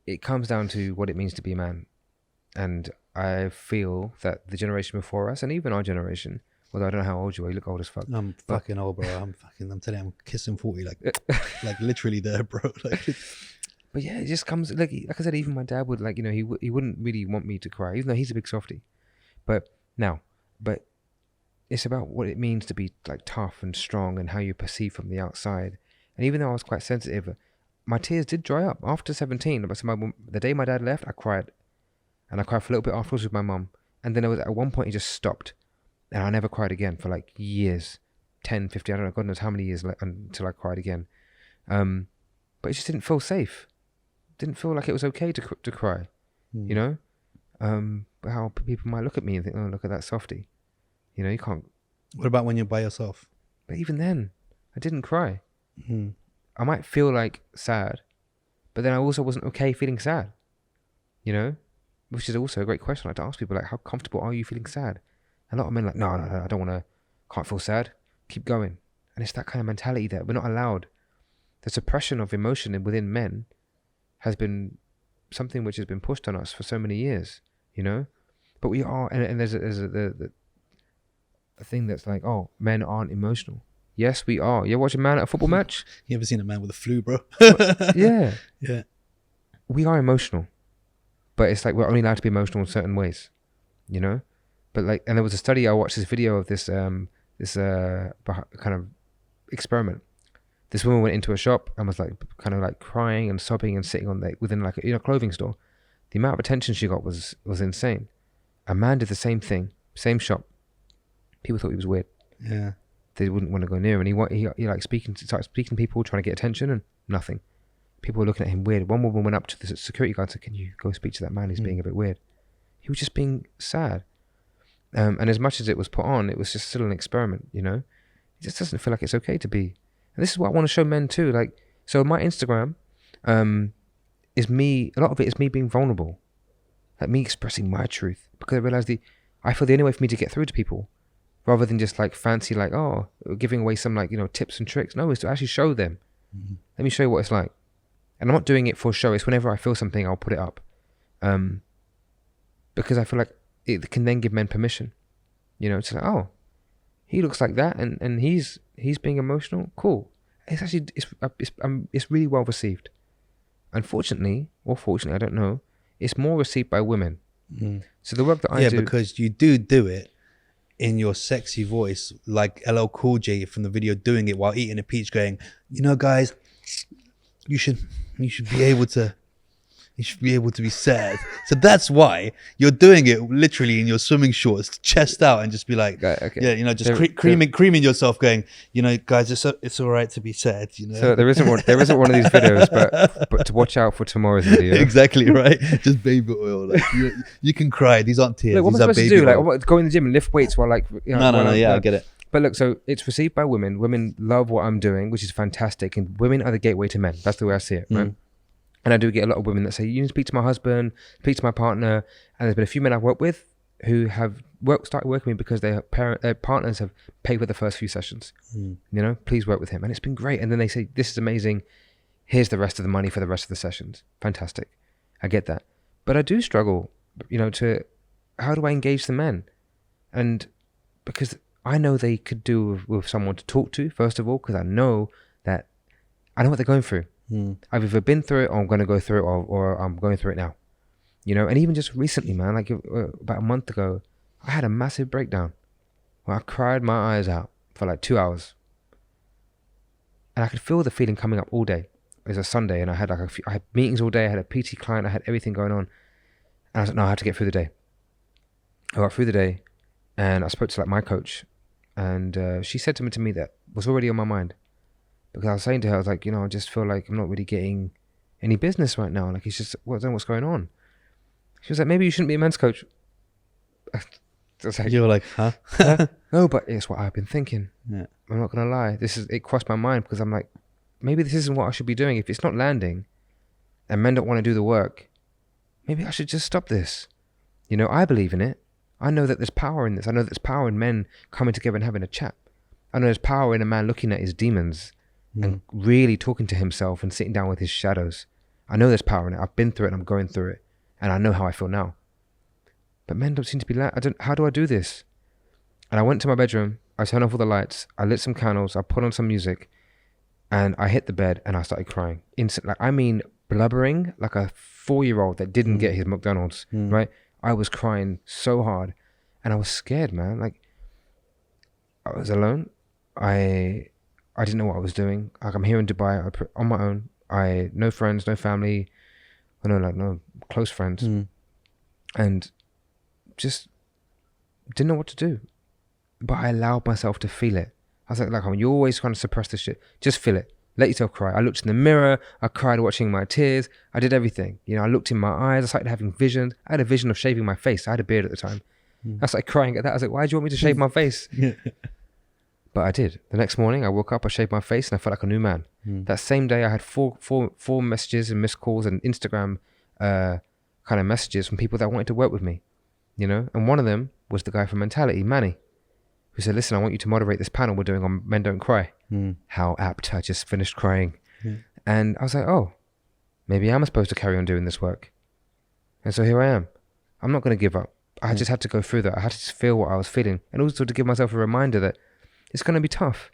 It comes down to what it means to be a man. And I feel that the generation before us, and even our generation, although I don't know how old you are, you look old as fuck. I'm fucking old, bro. I'm telling you, I'm kissing 40, like literally there, bro. But yeah, it just comes, like I said, even my dad would, he wouldn't really want me to cry, even though he's a big softie. But it's about what it means to be like tough and strong and how you perceive from the outside. And even though I was quite sensitive, my tears did dry up after 17. The day my dad left, I cried. And I cried for a little bit afterwards with my mum. And then at one point, he just stopped. And I never cried again for like years. 10, 15, I don't know, God knows how many years until I cried again. But it just didn't feel safe. Didn't feel like it was okay to cry. How people might look at me and think, oh, look at that softie. You can't. What about when you're by yourself? But even then, I didn't cry. I might feel like sad, but then I also wasn't okay feeling sad, which is also a great question. I like to ask people, like, how comfortable are you feeling sad? A lot of men are like, no, I don't want to, can't feel sad, keep going. And it's that kind of mentality that we're not allowed. The suppression of emotion within men has been something which has been pushed on us for so many years, but we are, and there's a thing that's like, oh, men aren't emotional. Yes, we are. You watch a man at a football match? You ever seen a man with a flu, bro? Yeah. Yeah. We are emotional. But it's like we're only allowed to be emotional in certain ways, But and there was a study, I watched this video of this kind of experiment. This woman went into a shop and was kind of crying and sobbing and sitting within a clothing store. The amount of attention she got was insane. A man did the same thing, same shop. People thought he was weird. Yeah. They wouldn't want to go near him, and he started speaking to people, trying to get attention, and nothing. People were looking at him weird. One woman went up to the security guard and said, "Can you go speak to that man? He's being a bit weird." He was just being sad. And as much as it was put on, it was just still an experiment, It just doesn't feel like it's okay to be. And this is what I want to show men too. So my Instagram is me. A lot of it is me being vulnerable, like me expressing my truth, because I realized I feel the only way for me to get through to people, rather than just fancy, giving away some tips and tricks. No, it's to actually show them. Mm-hmm. Let me show you what it's like. And I'm not doing it for show. It's whenever I feel something, I'll put it up. Because I feel like it can then give men permission. It's like, oh, he looks like that, and he's being emotional. Cool. It's actually it's really well received. Unfortunately, or fortunately, I don't know. It's more received by women. Mm. So the work that I do, because you do it in your sexy voice, like LL Cool J from the video, doing it while eating a peach, going, guys, you should be able to be sad. So that's why you're doing it literally in your swimming shorts, chest out, and just be like, okay. Yeah, just creaming yourself, going, guys, it's all right to be sad, So there isn't one of these videos, but to watch out for tomorrow's video. Exactly right. Just baby oil. You can cry. These aren't tears. Look, what these am I are supposed to do? Go in the gym and lift weights while No. I get it. But look, so it's received by women. Women love what I'm doing, which is fantastic, and women are the gateway to men. That's the way I see it, right? And I do get a lot of women that say, you need to speak to my husband, speak to my partner. And there's been a few men I've worked with who have started working with me because their partners have paid for the first few sessions. Please work with him. And it's been great. And then they say, this is amazing. Here's the rest of the money for the rest of the sessions. Fantastic. I get that. But I do struggle, to how do I engage the men? And because I know they could do with someone to talk to, first of all, because I know what they're going through. I've either been through it, or I'm going to go through it, or I'm going through it now. And even just recently, man, about a month ago, I had a massive breakdown where I cried my eyes out for like 2 hours. And I could feel the feeling coming up all day. It was a Sunday and I had I had meetings all day. I had a PT client. I had everything going on. And I was like, no, I have to get through the day. I got through the day and I spoke to like my coach, and she said to me that was already on my mind, because I was saying to her, I was like, I just feel like I'm not really getting any business right now. Like, it's just, I don't know what's going on. She was like, maybe you shouldn't be a men's coach. Like, you were like, huh? No, but it's what I've been thinking. Yeah. I'm not going to lie. It crossed my mind, because I'm like, maybe this isn't what I should be doing. If it's not landing and men don't want to do the work, maybe I should just stop this. I believe in it. I know that there's power in this. I know there's power in men coming together and having a chat. I know there's power in a man looking at his demons and really talking to himself and sitting down with his shadows. I know there's power in it. I've been through it and I'm going through it. And I know how I feel now. But men don't seem to be how do I do this? And I went to my bedroom. I turned off all the lights. I lit some candles. I put on some music. And I hit the bed and I started crying. Blubbering like a 4-year-old that didn't get his McDonald's, right? I was crying so hard and I was scared, man. Like, I was alone. I didn't know what I was doing. Like, I'm here in Dubai on my own. No friends, no family, no close friends. And just didn't know what to do. But I allowed myself to feel it. I was like, you're always trying to suppress this shit. Just feel it. Let yourself cry. I looked in the mirror. I cried watching my tears. I did everything. I looked in my eyes. I started having visions. I had a vision of shaving my face. I had a beard at the time. I started crying at that. I was like, why do you want me to shave my face? But I did. The next morning, I woke up, I shaved my face, and I felt like a new man. That same day, I had four messages and missed calls and Instagram kind of messages from people that wanted to work with me. And one of them was the guy from Mentality, Manny, who said, listen, I want you to moderate this panel we're doing on Men Don't Cry. How apt. I just finished crying. And I was like, oh, maybe I'm supposed to carry on doing this work. And so here I am. I'm not going to give up. I just had to go through that. I had to just feel what I was feeling. And also to give myself a reminder that it's going to be tough.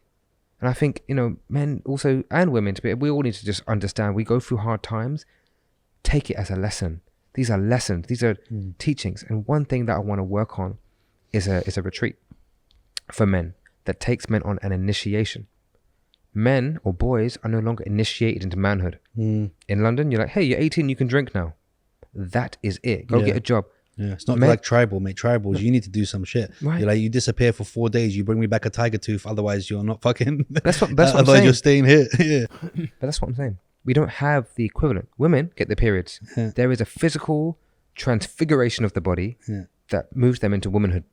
And I think, men also, and women, we all need to just understand, we go through hard times, take it as a lesson. These are lessons. These are teachings. And one thing that I want to work on is a retreat for men that takes men on an initiation. Men or boys are no longer initiated into manhood. In London, you're like, hey, you're 18, you can drink now. That is it. Go get a job. Yeah, it's not like tribal, mate. Tribals, you need to do some shit. Right. You're like, you disappear for 4 days, you bring me back a tiger tooth, otherwise you're not fucking. That's what otherwise I'm saying. You're staying here. Yeah. But that's what I'm saying. We don't have the equivalent. Women get their periods. There is a physical transfiguration of the body that moves them into womanhood.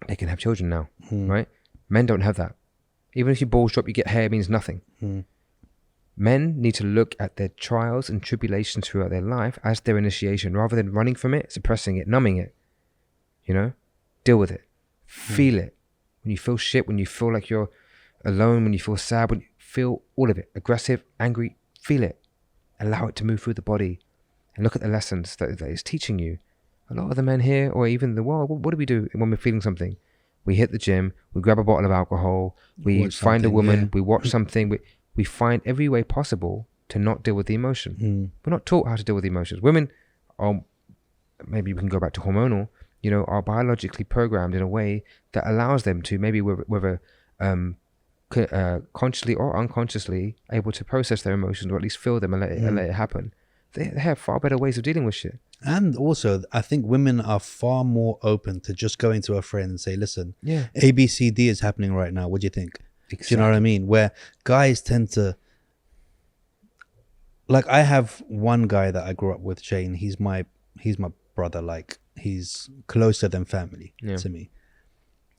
They can have children now, right? Men don't have that. Even if your balls drop, you get hair, means nothing. Men need to look at their trials and tribulations throughout their life as their initiation, rather than running from it, suppressing it, numbing it. Deal with it. Feel it. When you feel shit, when you feel like you're alone, when you feel sad, when you feel all of it, aggressive, angry, feel it. Allow it to move through the body and look at the lessons that it's teaching you. A lot of the men here, or even the world, what do we do when we're feeling something? We hit the gym, we grab a bottle of alcohol, we find a woman, we watch something, we find every way possible to not deal with the emotion. We're not taught how to deal with the emotions. Women are, maybe we can go back to hormonal, are biologically programmed in a way that allows them to, maybe whether consciously or unconsciously, able to process their emotions, or at least feel them and let it happen. They have far better ways of dealing with shit. And also, I think women are far more open to just going to a friend and say, listen, A, B, C, D is happening right now. What do you think? Exactly. Do you know what I mean? Where guys tend to, like, I have one guy that I grew up with, Shane. He's my brother. Like, he's closer than family to me.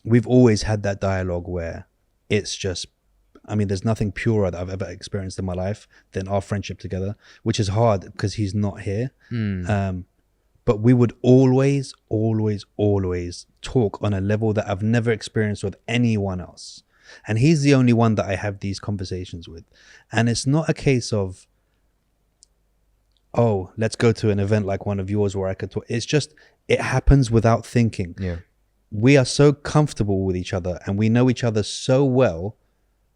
We've always had that dialogue where it's just, there's nothing purer that I've ever experienced in my life than our friendship together, which is hard because he's not here. But we would always, always, always talk on a level that I've never experienced with anyone else. And he's the only one that I have these conversations with. And it's not a case of, oh, let's go to an event like one of yours where I could talk. It's just, it happens without thinking. We are so comfortable with each other and we know each other so well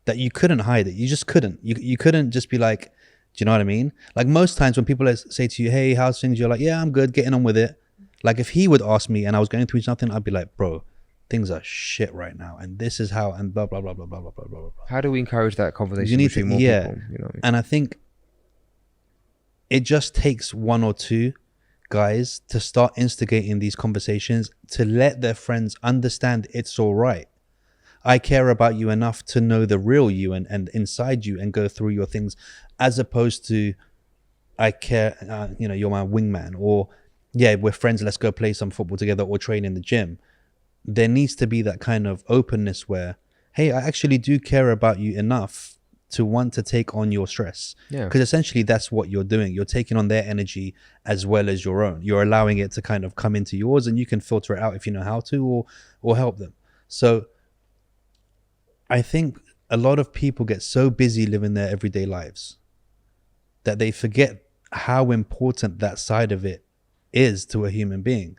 that you couldn't hide it. You just couldn't. You couldn't just be like, do you know what I mean? Like most times when people say to you, hey, how's things? You're like, yeah, I'm good, getting on with it. Like if he would ask me and I was going through something, I'd be like, bro, things are shit right now, and this is how, and blah blah blah blah blah blah blah blah. How do we encourage that conversation between more people? You know what I mean? And I think it just takes one or two guys to start instigating these conversations, to let their friends understand it's all right. I care about you enough to know the real you and inside you and go through your things, as opposed to I care, you're my wingman, or yeah, we're friends, let's go play some football together or train in the gym. There needs to be that kind of openness where, hey, I actually do care about you enough to want to take on your stress. Yeah. Because essentially that's what you're doing. You're taking on their energy as well as your own. You're allowing it to kind of come into yours, and you can filter it out if you know how to, or help them. So I think a lot of people get so busy living their everyday lives that they forget how important that side of it is to a human being.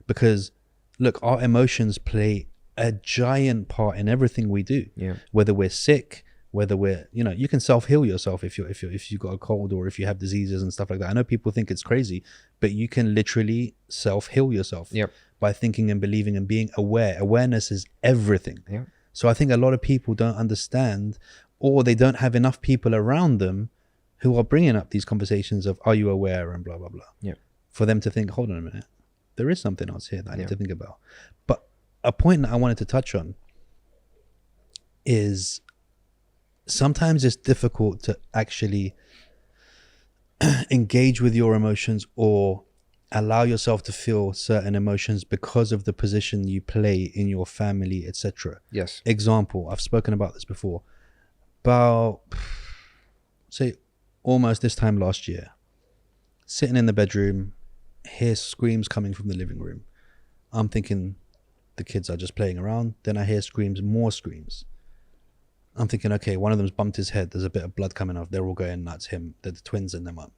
Because look, our emotions play a giant part in everything we do. Yeah. Whether we're sick, whether we're, you can self-heal yourself if you got a cold or if you have diseases and stuff like that. I know people think it's crazy, but you can literally self-heal yourself. Yep. By thinking and believing and being aware. Awareness is everything. Yeah. So I think a lot of people don't understand, or they don't have enough people around them who are bringing up these conversations of, are you aware, and blah, blah, blah. Yeah. For them to think, hold on a minute, there is something else here that I need to think about. But a point that I wanted to touch on is sometimes it's difficult to actually engage with your emotions or allow yourself to feel certain emotions because of the position you play in your family, etc. Yes. Example, I've spoken about this before. About, say, almost this time last year, sitting in the bedroom, hear screams coming from the living room. I'm thinking the kids are just playing around. Then I hear screams, more screams. I'm thinking, okay, one of them's bumped his head. There's a bit of blood coming off. They're all going nuts. They're the twins and them up.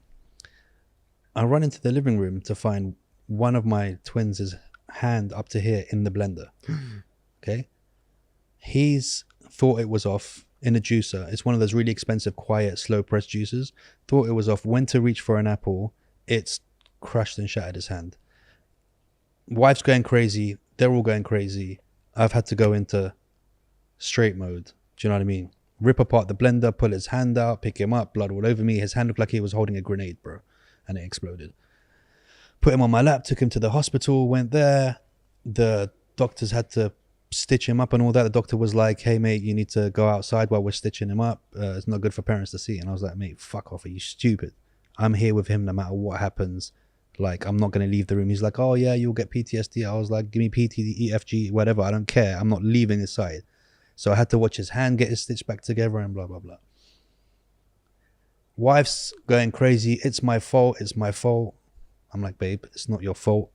I run into the living room to find one of my twins' hand up to here in the blender. Okay. He's thought it was off in a juicer. It's one of those really expensive, quiet, slow press juicers. Thought it was off, went to reach for an apple. It's crushed and shattered his hand. Wife's going crazy. They're all going crazy. I've had to go into straight mode. Do you know what I mean? Rip apart the blender, pull his hand out, pick him up, blood all over me. His hand looked like he was holding a grenade, bro. And it exploded. Put him on my lap, took him to the hospital, went there. The doctors had to stitch him up and all that. The doctor was like, hey, mate, you need to go outside while we're stitching him up. It's not good for parents to see. And I was like, mate, fuck off. Are you stupid? I'm here with him no matter what happens. Like, I'm not going to leave the room. He's like, oh, yeah, you'll get PTSD. I was like, give me PTSD, EFG, whatever. I don't care. I'm not leaving his side. So I had to watch his hand get his stitch back together and blah, blah, blah. Wife's going crazy. It's my fault. It's my fault. I'm like, babe, it's not your fault.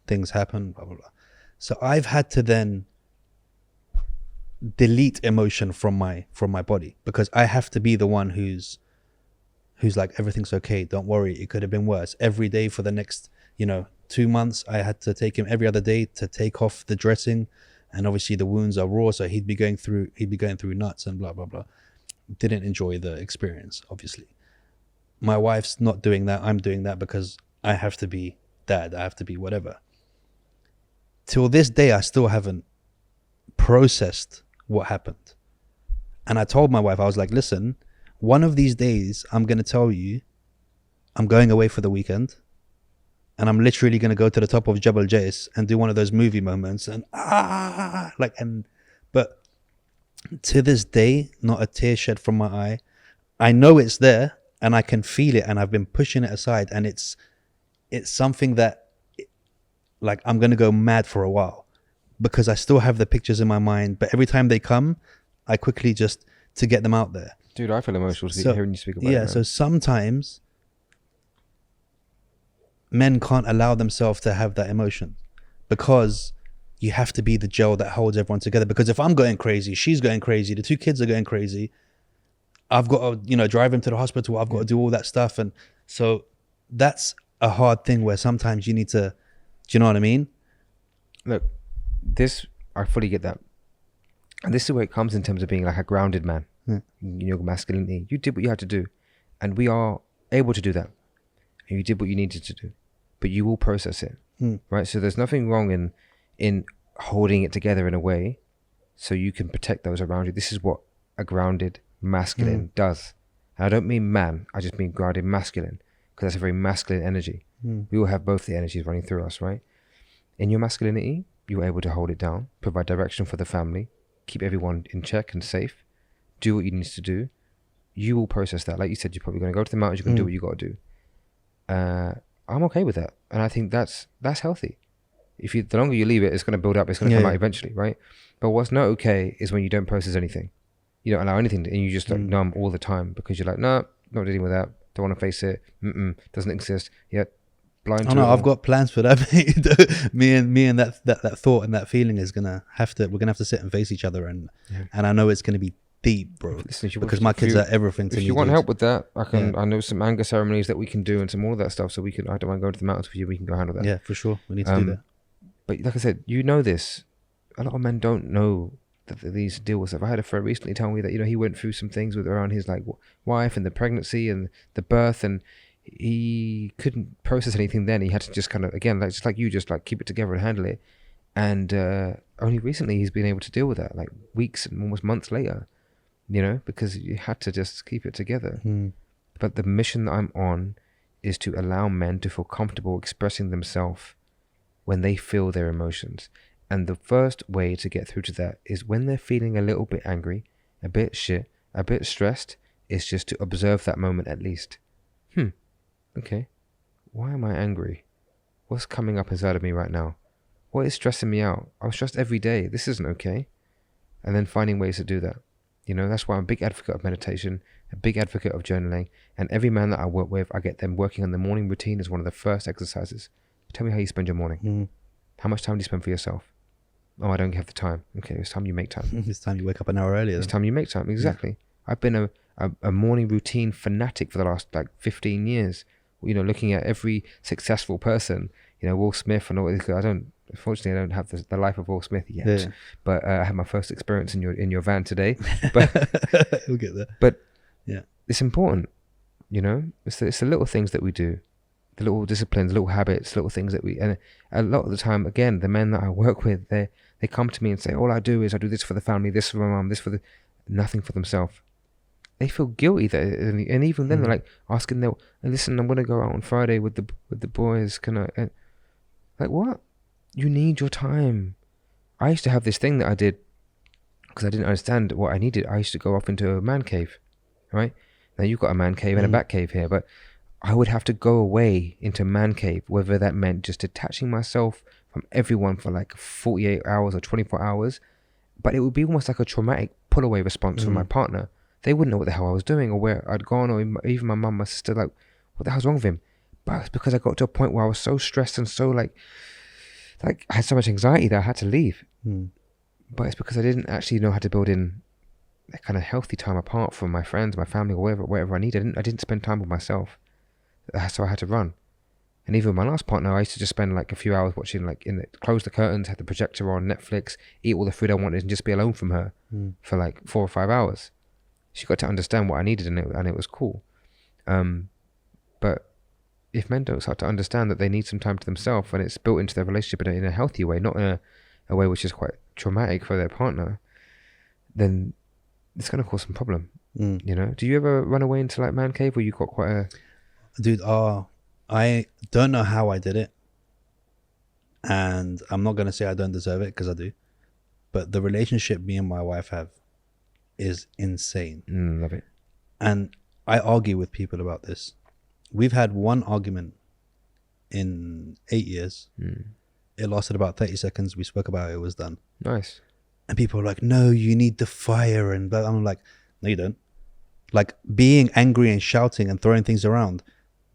Things happen, blah, blah, blah. So I've had to then delete emotion from my body, because I have to be the one who's like, everything's okay. Don't worry. It could have been worse. Every day for the next, 2 months, I had to take him every other day to take off the dressing. And obviously the wounds are raw. So he'd be going through nuts and blah, blah, blah. Didn't enjoy the experience, obviously. My wife's not doing that. I'm doing that because I have to be dad. I have to be whatever. Till this day, I still haven't processed what happened. And I told my wife, I was like, listen, one of these days, I'm going to tell you I'm going away for the weekend. And I'm literally going to go to the top of Jabba and do one of those movie moments. But to this day, not a tear shed from my eye. I know it's there and I can feel it, and I've been pushing it aside. And it's something that, like, I'm going to go mad for a while, because I still have the pictures in my mind. But every time they come, I quickly just to get them out there. Dude, I feel emotional hearing you speak about it. Yeah, so sometimes men can't allow themselves to have that emotion, because you have to be the gel that holds everyone together. Because if I'm going crazy, she's going crazy, the two kids are going crazy, I've got to, drive him to the hospital. I've got to do all that stuff. And so that's a hard thing where sometimes you need to, do you know what I mean? Look, I fully get that. And this is where it comes in terms of being like a grounded man. Your masculinity. You did what you had to do. And we are able to do that. And you did what you needed to do. But you will process it. right? So there's nothing wrong in holding it together in a way so you can protect those around you. This is what a grounded masculine does. And I don't mean man, I just mean grounded masculine, because that's a very masculine energy. We all have both the energies running through us, right? In your masculinity, you're able to hold it down, provide direction for the family, keep everyone in check and safe, do what you need to do. You will process that. Like you said, you're probably going to go to the mountains, you're going to do what you got to do. I'm okay with that. And I think that's healthy. The longer you leave it, it's going to build up, it's going to come out eventually, right? But what's not okay is when you don't process anything. You don't allow anything, and you just like numb all the time because you're like, no, not dealing with that. Don't want to face it. Doesn't exist yet. Blind. I've got plans for that. me and that thought and that feeling is we're gonna have to sit and face each other, and I know it's gonna be deep, bro. Listen, because my kids are everything to me. If you want help with that, I know some anger ceremonies that we can do and some more of that stuff. So I don't mind going to the mountains with you. We can go handle that. Yeah, for sure. We need to do that. But like I said, you know this. A lot of men don't know that they need to deal with stuff. I had a friend recently tell me that he went through some things around his like wife and the pregnancy and the birth, and he couldn't process anything then. He had to just kind of, again, like just like you, just like keep it together and handle it. And only recently he's been able to deal with that, like weeks and almost months later, because you had to just keep it together. But the mission that I'm on is to allow men to feel comfortable expressing themselves when they feel their emotions. And the first way to get through to that is when they're feeling a little bit angry, a bit shit, a bit stressed, is just to observe that moment at least. Okay, why am I angry? What's coming up inside of me right now? What is stressing me out? I'm stressed every day. This isn't okay. And then finding ways to do that. That's why I'm a big advocate of meditation, a big advocate of journaling. And every man that I work with, I get them working on the morning routine as one of the first exercises. Tell me how you spend your morning. How much time do you spend for yourself? Oh, I don't have the time. Okay, it's time you make time. It's time you wake up an hour earlier. It's time you make time, exactly. I've been a morning routine fanatic for the last 15 years. Looking at every successful person, Will Smith and all this. Unfortunately, I don't have the life of Will Smith yet. But I had my first experience in your van today. But we'll get there. But it's important, It's the little things that we do, the little disciplines, little habits, little things that and a lot of the time, again, the men that I work with, they come to me and say, all I do is I do this for the family, this for my mum, this for nothing for themselves. They feel guilty and even then they're like asking listen, I'm going to go out on Friday with the boys. Can I? Like, what? You need your time. I used to have this thing that I did because I didn't understand what I needed. I used to go off into a man cave, right? Now you've got a man cave and a bat cave here, but I would have to go away into man cave, whether that meant just detaching myself from everyone for like 48 hours or 24 hours. But it would be almost like a traumatic pull away response from my partner. They wouldn't know what the hell I was doing or where I'd gone, or even my mum, my sister, like, what the hell's wrong with him? But it's because I got to a point where I was so stressed and so like I had so much anxiety that I had to leave. But it's because I didn't actually know how to build in a kind of healthy time apart from my friends, my family, or whatever I needed. I didn't spend time with myself, so I had to run. And even with my last partner, I used to just spend like a few hours watching, close the curtains, have the projector on, Netflix, eat all the food I wanted, and just be alone from her for like 4 or 5 hours. She got to understand what I needed, and it was cool. But if men don't start to understand that they need some time to themselves, and it's built into their relationship in a healthy way, not in a way which is quite traumatic for their partner, then it's going to cause some problem. Do you ever run away into like man cave, where you got quite a... Dude, I don't know how I did it, and I'm not going to say I don't deserve it, because I do, but the relationship me and my wife have is insane. Love it. And I argue with people about this. We've had one argument in 8 years. It lasted about 30 seconds. We spoke about it. It was done. Nice. And people are like, no, you need the fire. And blah. I'm like, no, you don't. Like, being angry and shouting and throwing things around,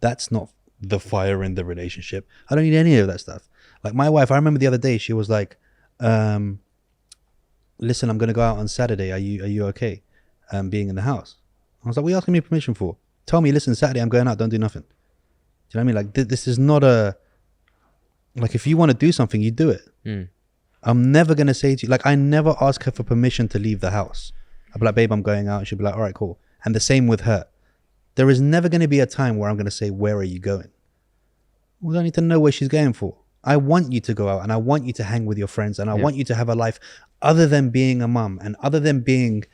that's not the fire in the relationship. I don't need any of that stuff. Like, my wife, I remember the other day, she was like, listen, I'm going to go out on Saturday. Are you okay being in the house? I was like, what are you asking me permission for? Tell me, listen, Saturday I'm going out, don't do nothing. Do you know what I mean? Like, this is not like, if you want to do something, you do it. I'm never going to say to you, like, I never ask her for permission to leave the house. I'll be like, babe, I'm going out. And she'll be like, all right, cool. And the same with her. There is never going to be a time where I'm going to say, where are you going? We don't need to know where she's going for. I want you to go out and I want you to hang with your friends and I want you to have a life other than being a mum and other than being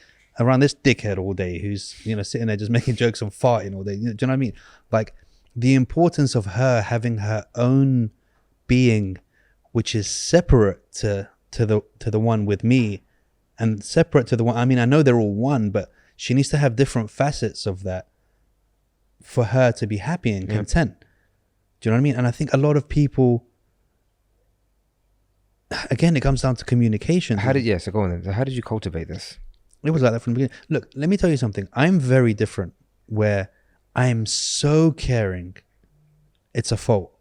around this dickhead all day who's, you know, sitting there just making jokes and farting all day. Do you know what I mean? Like the importance of her having her own being, which is separate to the one with me and separate to the one. I mean, I know they're all one, but she needs to have different facets of that for her to be happy and content. Do you know what I mean? And I think a lot of people, again, it comes down to communication. So go on then. So how did you cultivate this? It was like that from the beginning. Look, let me tell you something. I'm very different where I'm so caring. It's a fault.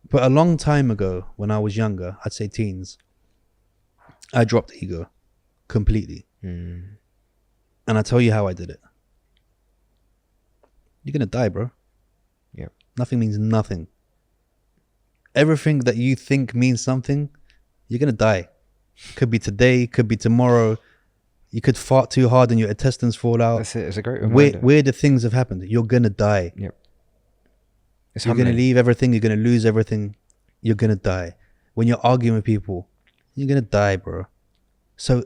But a long time ago, when I was younger, I'd say teens, I dropped ego completely. And I tell you how I did it. You're going to die, bro. Yeah. Nothing means nothing. Everything that you think means something, you're going to die. Could be today, could be tomorrow. You could fart too hard and your intestines fall out. That's it. It's a great reminder. Weirder things have happened. You're going to die. Yep. You're going to leave everything. You're going to lose everything. You're going to die. When you're arguing with people, you're going to die, bro. So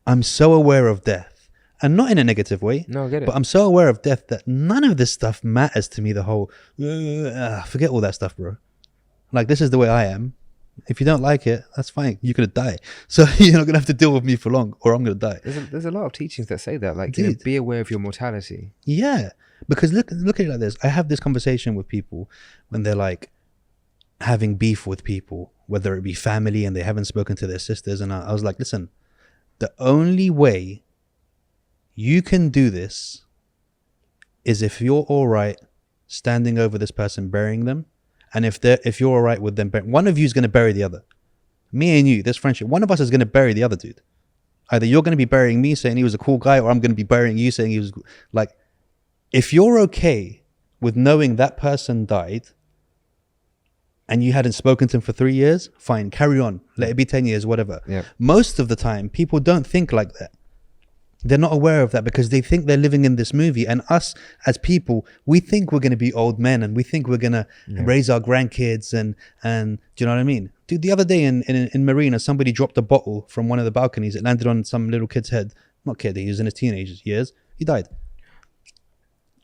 I'm so aware of death. And not in a negative way. No, I get it. But I'm so aware of death that none of this stuff matters to me. The whole, forget all that stuff, bro. Like, this is the way I am. If you don't like it, that's fine. You're going to die. So you're not going to have to deal with me for long or I'm going to die. There's a lot of teachings that say that. Like, you know, be aware of your mortality. Yeah. Because look at it like this. I have this conversation with people when they're like having beef with people, whether it be family and they haven't spoken to their sisters. And I was like, listen, the only way you can do this is if you're all right standing over this person, burying them. And if you're all right with them, one of you is going to bury the other. Me and you, this friendship, one of us is going to bury the other dude. Either you're going to be burying me saying he was a cool guy, or I'm going to be burying you saying he was like, if you're okay with knowing that person died and you hadn't spoken to him for 3 years, fine, carry on. Let it be 10 years, whatever. Yeah. Most of the time, people don't think like that. They're not aware of that because they think they're living in this movie. And us as people, we think we're going to be old men and we think we're going to raise our grandkids. And do you know what I mean? Dude, the other day in Marina, somebody dropped a bottle from one of the balconies. It landed on some little kid's head. Not kid, he was in his teenage years. He died.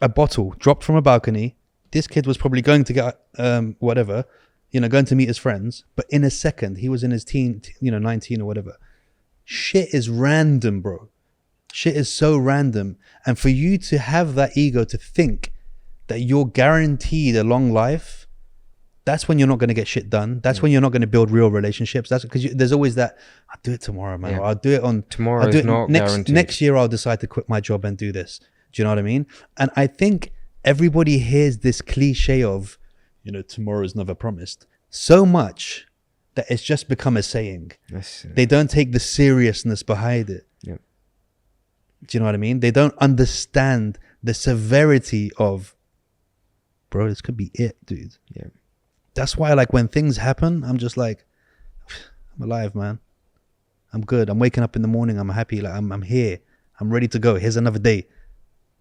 A bottle dropped from a balcony. This kid was probably going to get whatever, you know, going to meet his friends. But in a second, he was in his 19 or whatever. Shit is random, bro. Shit is so random. And for you to have that ego to think that you're guaranteed a long life, that's when you're not going to get shit done. That's when you're not going to build real relationships. That's because there's always that, I'll do it tomorrow, man. Or I'll do it on tomorrow. Is not guaranteed. Next year, I'll decide to quit my job and do this. Do you know what I mean? And I think everybody hears this cliche of, you know, tomorrow is never promised so much that it's just become a saying. They don't take the seriousness behind it. Yep. Do you know what I mean? They don't understand the severity of, bro, this could be it, dude. Yeah. That's why, like, when things happen, I'm just like, I'm alive, man. I'm good. I'm waking up in the morning. I'm happy. Like, I'm here. I'm ready to go. Here's another day.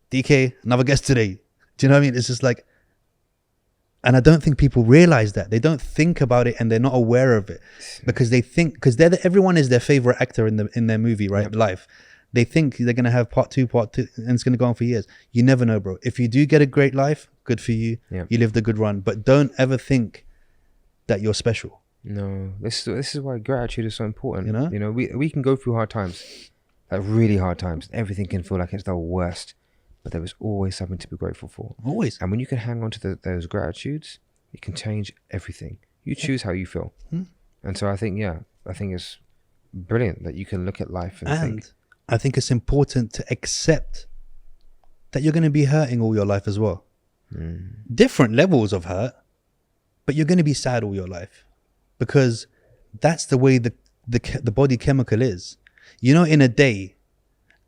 DK, another guest today. Do you know what I mean? It's just like, and I don't think people realize that. They don't think about it and they're not aware of it because they think, because everyone is their favorite actor in their movie, right? Yep. Life. They think they're going to have part two, and it's going to go on for years. You never know, bro. If you do get a great life, good for you. Yep. You lived a good run, but don't ever think that you're special. No, this is why gratitude is so important. You know, we can go through hard times, like really hard times. Everything can feel like it's the worst, but there is always something to be grateful for. Always. And when you can hang on to those gratitudes, it can change everything. You choose how you feel. And so I think it's brilliant that you can look at life and think. I think it's important to accept that you're going to be hurting all your life as well. Different levels of hurt, but you're going to be sad all your life because that's the way the body chemical is. You know, in a day,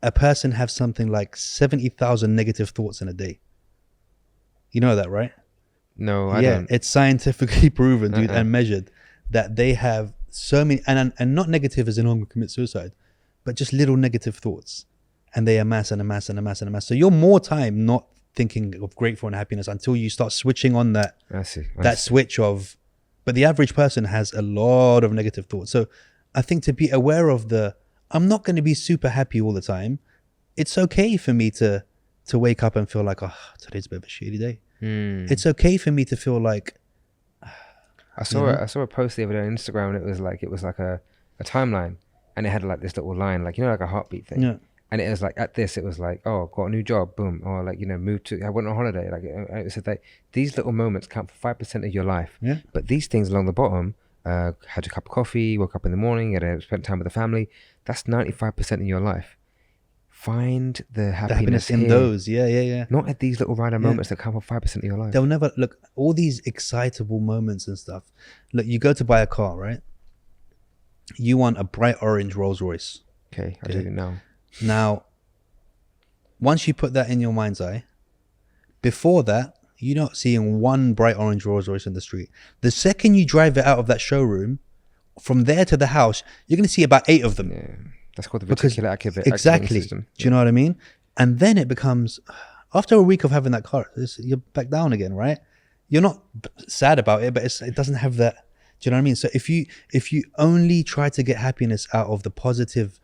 a person has something like 70,000 negative thoughts in a day. You know that, right? No, I don't. It's scientifically proven, dude, and measured that they have so many, and not negative as in, I'm going to commit suicide, but just little negative thoughts, and they amass and amass and amass and amass. So you're more time not thinking of grateful and happiness until you start switching on that I see. switch of. But the average person has a lot of negative thoughts. So I think to be aware of I'm not going to be super happy all the time. It's okay for me to wake up and feel like, oh, today's a bit of a shitty day. It's okay for me to feel like. I saw a post the other day on Instagram, and it was like a timeline, and it had like this little line, like, you know, like a heartbeat thing. Yeah. And it was like, at this, it was like, oh, got a new job, boom. Or like, you know, I went on holiday. Like, it said that these little moments count for 5% of your life. Yeah. But these things along the bottom, had a cup of coffee, woke up in the morning, spent time with the family. That's 95% of your life. Find the happiness in here. those. Yeah. Not at these little random moments that count for 5% of your life. They'll never, look, all these excitable moments and stuff. Look, you go to buy a car, right? You want a bright orange Rolls Royce. Okay, I do it now. Now, once you put that in your mind's eye, before that, you're not seeing one bright orange Rolls Royce in the street. The second you drive it out of that showroom, from there to the house, you're going to see about 8 of them. Yeah, that's called the reticular activating exactly. system. Do you know what I mean? And then it becomes, after a week of having that car, you're back down again, right? You're not sad about it, but it doesn't have that. Do you know what I mean? So if you only try to get happiness out of the positive,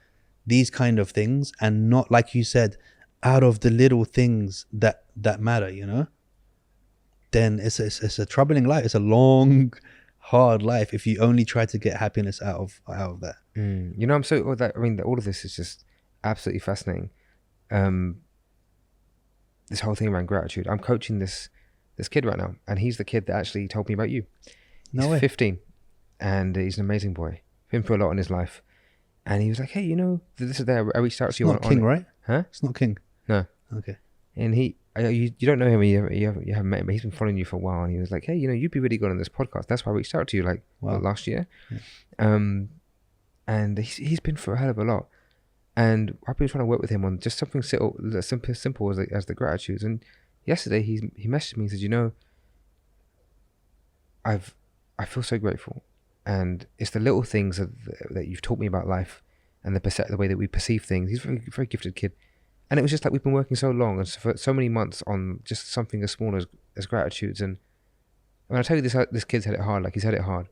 these kind of things, and not, like you said, out of the little things that matter, you know, then it's a troubling life. It's a long, hard life if you only try to get happiness out of that. You know, all of this is just absolutely fascinating. This whole thing around gratitude. I'm coaching this kid right now, and he's the kid that actually told me about you. He's 15, and he's an amazing boy. Been through a lot in his life. And he was like, hey, you know, this is there. I reached out to you. It's not King, right? Huh? It's not King. No. Okay. And you don't know him, you haven't met him, but he's been following you for a while. And he was like, hey, you know, you'd be really good on this podcast. That's why I reached out to you, like, last year. Yeah. And he's been through a hell of a lot. And I've been trying to work with him on just something simple as the gratitudes. And yesterday he messaged me and said, you know, I feel so grateful. And it's the little things that you've taught me about life and the way that we perceive things. He's a very, very gifted kid. And it was just like we've been working so long and for so many months on just something as small as gratitudes. And when I tell you this kid's had it hard, like he's had it hard.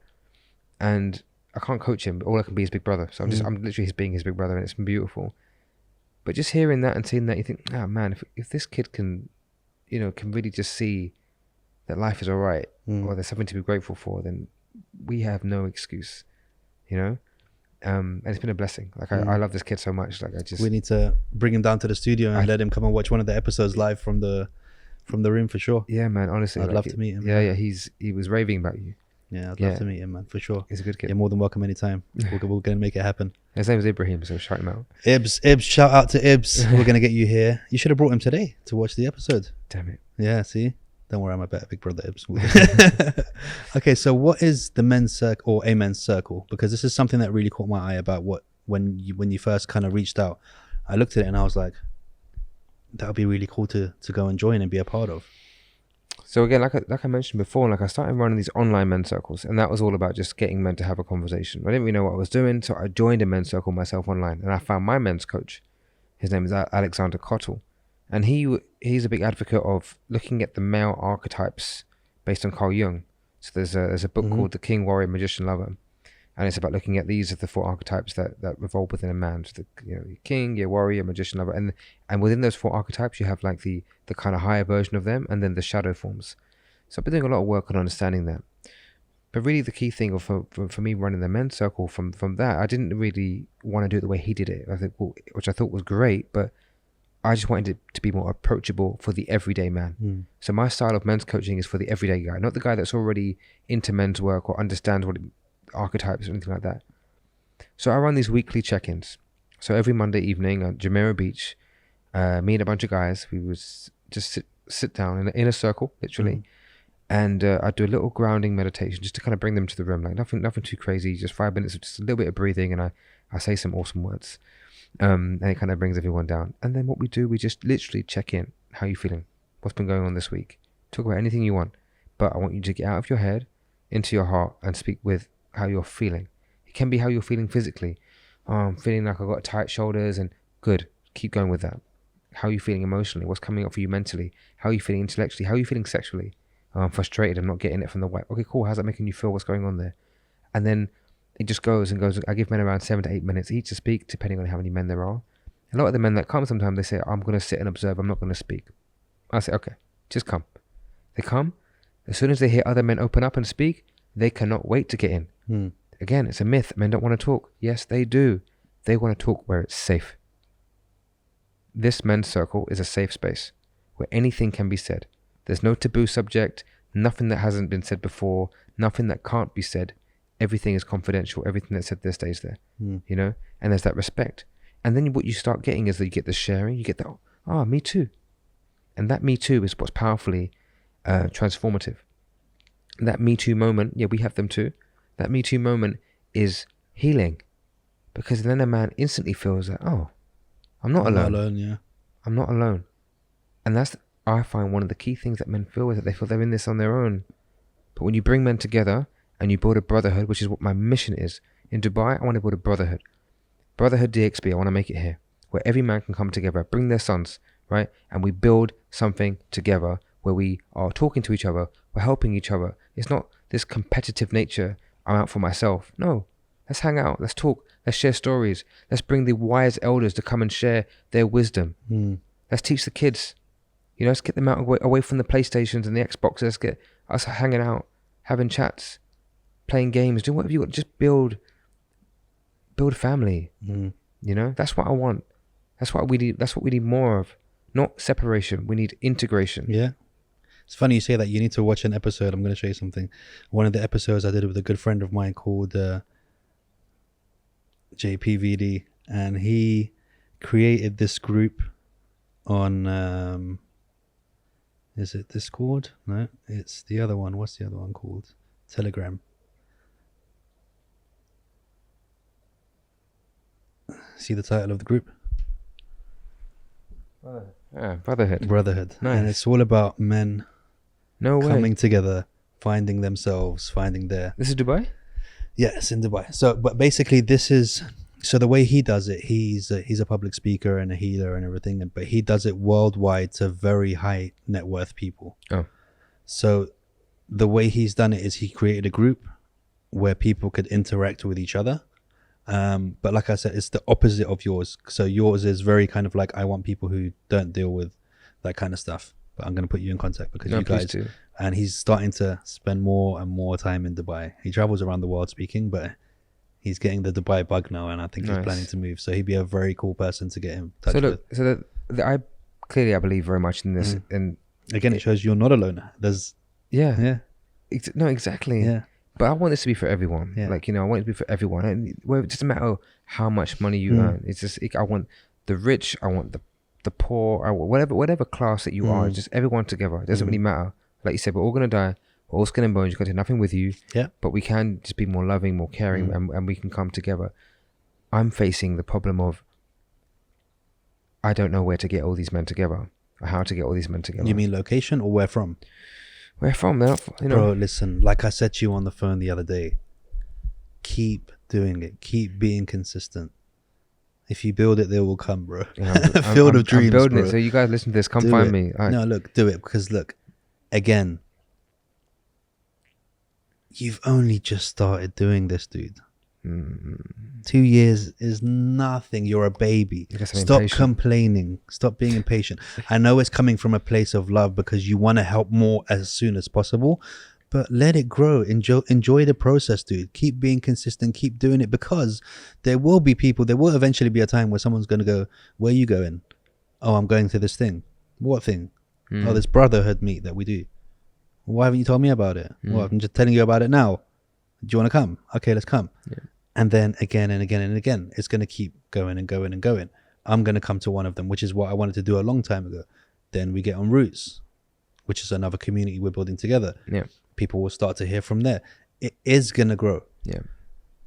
And I can't coach him, but all I can be his big brother. So I'm literally being his big brother, and it's been beautiful. But just hearing that and seeing that, you think, oh man, if this kid can really just see that life is all right, or there's something to be grateful for, then we have no excuse, you know? And it's been a blessing. Like I love this kid so much. Like we need to bring him down to the studio and let him come and watch one of the episodes live from the room for sure. Yeah, man. Honestly, I'd love to meet him. Yeah. He was raving about you. Yeah, I'd love to meet him, man, for sure. He's a good kid. You're more than welcome anytime. We're gonna make it happen. His name is Ibrahim, so shout him out. Ibs, shout out to Ibs. We're gonna get you here. You should have brought him today to watch the episode. Damn it. Yeah, see? Don't worry, I'm a better big brother Ibs. Okay, so what is the men's circle or a men's circle? Because this is something that really caught my eye about when you first kind of reached out. I looked at it and I was like, that would be really cool to go and join and be a part of. So again, like I mentioned before, like I started running these online men's circles, and that was all about just getting men to have a conversation. I didn't really know what I was doing, so I joined a men's circle myself online, and I found my men's coach. His name is Alexander Cottle, and he's a big advocate of looking at the male archetypes based on Carl Jung. So there's a book called The King, Warrior, Magician, Lover, and it's about looking at these as the 4 archetypes that revolve within a man. So your king, your warrior, magician, lover, and within those 4 archetypes, you have like the kind of higher version of them, and then the shadow forms. So I've been doing a lot of work on understanding that. But really, the key thing for me running the men's circle from that, I didn't really want to do it the way he did it. I think, which I thought was great, but I just wanted it to be more approachable for the everyday man. So my style of men's coaching is for the everyday guy, not the guy that's already into men's work or understands what archetypes or anything like that. So I run these weekly check-ins. So every Monday evening at Jumeirah Beach, me and a bunch of guys, we would just sit down in a circle, literally, and I'd do a little grounding meditation just to kind of bring them to the room, like nothing too crazy, just 5 minutes of just a little bit of breathing, and I say some awesome words, and it kind of brings everyone down. And then what we do, we just literally check in. How are you feeling? What's been going on this week? Talk about anything you want, but I want you to get out of your head into your heart and speak with how you're feeling. It can be how you're feeling physically. I'm feeling like I've got tight shoulders, and good, keep going with that. How are you feeling emotionally? What's coming up for you mentally? How are you feeling intellectually? How are you feeling sexually? Oh, I'm frustrated. I'm not getting it from the wife. Okay, cool. How's that making you feel? What's going on there? And then it just goes and goes. I give men around 7 to 8 minutes each to speak, depending on how many men there are. A lot of the men that come sometimes, they say, I'm going to sit and observe. I'm not going to speak. I say, okay, just come. They come. As soon as they hear other men open up and speak, they cannot wait to get in. Again, it's a myth. Men don't want to talk. Yes, they do. They want to talk where it's safe. This men's circle is a safe space where anything can be said. There's no taboo subject, nothing that hasn't been said before, nothing that can't be said. Everything is confidential. Everything that's said there stays there, you know? And there's that respect. And then what you start getting is that you get the sharing, you get the, me too. And that me too is what's powerfully transformative. That me too moment, yeah, we have them too. That me too moment is healing. Because then a man instantly feels that, I'm not alone. Yeah. I'm not alone. And that's, I find, one of the key things that men feel is that they feel they're in this on their own. But when you bring men together and you build a brotherhood, which is what my mission is. In Dubai, I want to build a brotherhood. Brotherhood DXB, I want to make it here. Where every man can come together, bring their sons, right? And we build something together where we are talking to each other, we're helping each other. It's not this competitive nature, I'm out for myself. No, let's hang out, let's talk, let's share stories. Let's bring the wise elders to come and share their wisdom. Let's teach the kids. You know, let's get them out away from the PlayStations and the Xboxes. Let's get us hanging out, having chats, playing games, doing whatever you want. Just build a family. You know, that's what I want. That's what we need. That's what we need more of. Not separation. We need integration. Yeah. It's funny you say that. You need to watch an episode. I'm going to show you something. One of the episodes I did with a good friend of mine called JPVD, and he created this group on is it Discord? No, it's the other one. What's the other one called? Telegram. See the title of the group? Brotherhood. Nice. And it's all about men coming together, finding themselves, finding their... This is Dubai? Yeah, it's in Dubai. So, but basically this is... So the way he does it, he's a public speaker and a healer and everything, but he does it worldwide to very high net worth people. Oh. So the way he's done it is he created a group where people could interact with each other. But like I said, it's the opposite of yours. So yours is very kind of like, I want people who don't deal with that kind of stuff, but I'm going to put you in contact because you guys do. And he's starting to spend more and more time in Dubai. He travels around the world speaking, but he's getting the Dubai bug now, and I think he's planning to move. So he'd be a very cool person to get in touch with. So I believe very much in this. And again, it shows you're not alone. There's no, exactly. Yeah. But I want this to be for everyone. Yeah. Like, you know, I want it to be for everyone. And it doesn't matter how much money you earn. It's just, I want the rich, I want the poor, I want whatever class that you are, just everyone together. It doesn't really matter. Like you said, we're all going to die. We're all skin and bones. You've got to have nothing with you. Yeah. But we can just be more loving, more caring, and we can come together. I'm facing the problem of, I don't know where to get all these men together, or how to get all these men together. You mean location or where from? Where from? They're not, you know. Bro, listen, like I said to you on the phone the other day, keep doing it. Keep being consistent. If you build it, they will come, bro. Yeah, Field of dreams, I'm building bro. it. So you guys listen to this. Come Do find it. me. No, look, do it. Because look, again, you've only just started doing this, dude. 2 years is nothing. You're a baby. Stop complaining. Stop being impatient. I know it's coming from a place of love because you want to help more as soon as possible, but let it grow. Enjoy the process, dude. Keep being consistent. Keep doing it, because there will be people. There will eventually be a time where someone's going to go, "Where are you going?" "Oh, I'm going to this thing." "What thing?" "Oh, this brotherhood meet that we do." "Why haven't you told me about it?" "Well, I'm just telling you about it now. Do you want to come?" "Okay, let's come." Yeah. And then again and again and again, it's going to keep going and going and going. I'm going to come to one of them, which is what I wanted to do a long time ago. Then we get on Roots, which is another community we're building together. Yeah. People will start to hear from there. It is going to grow. Yeah.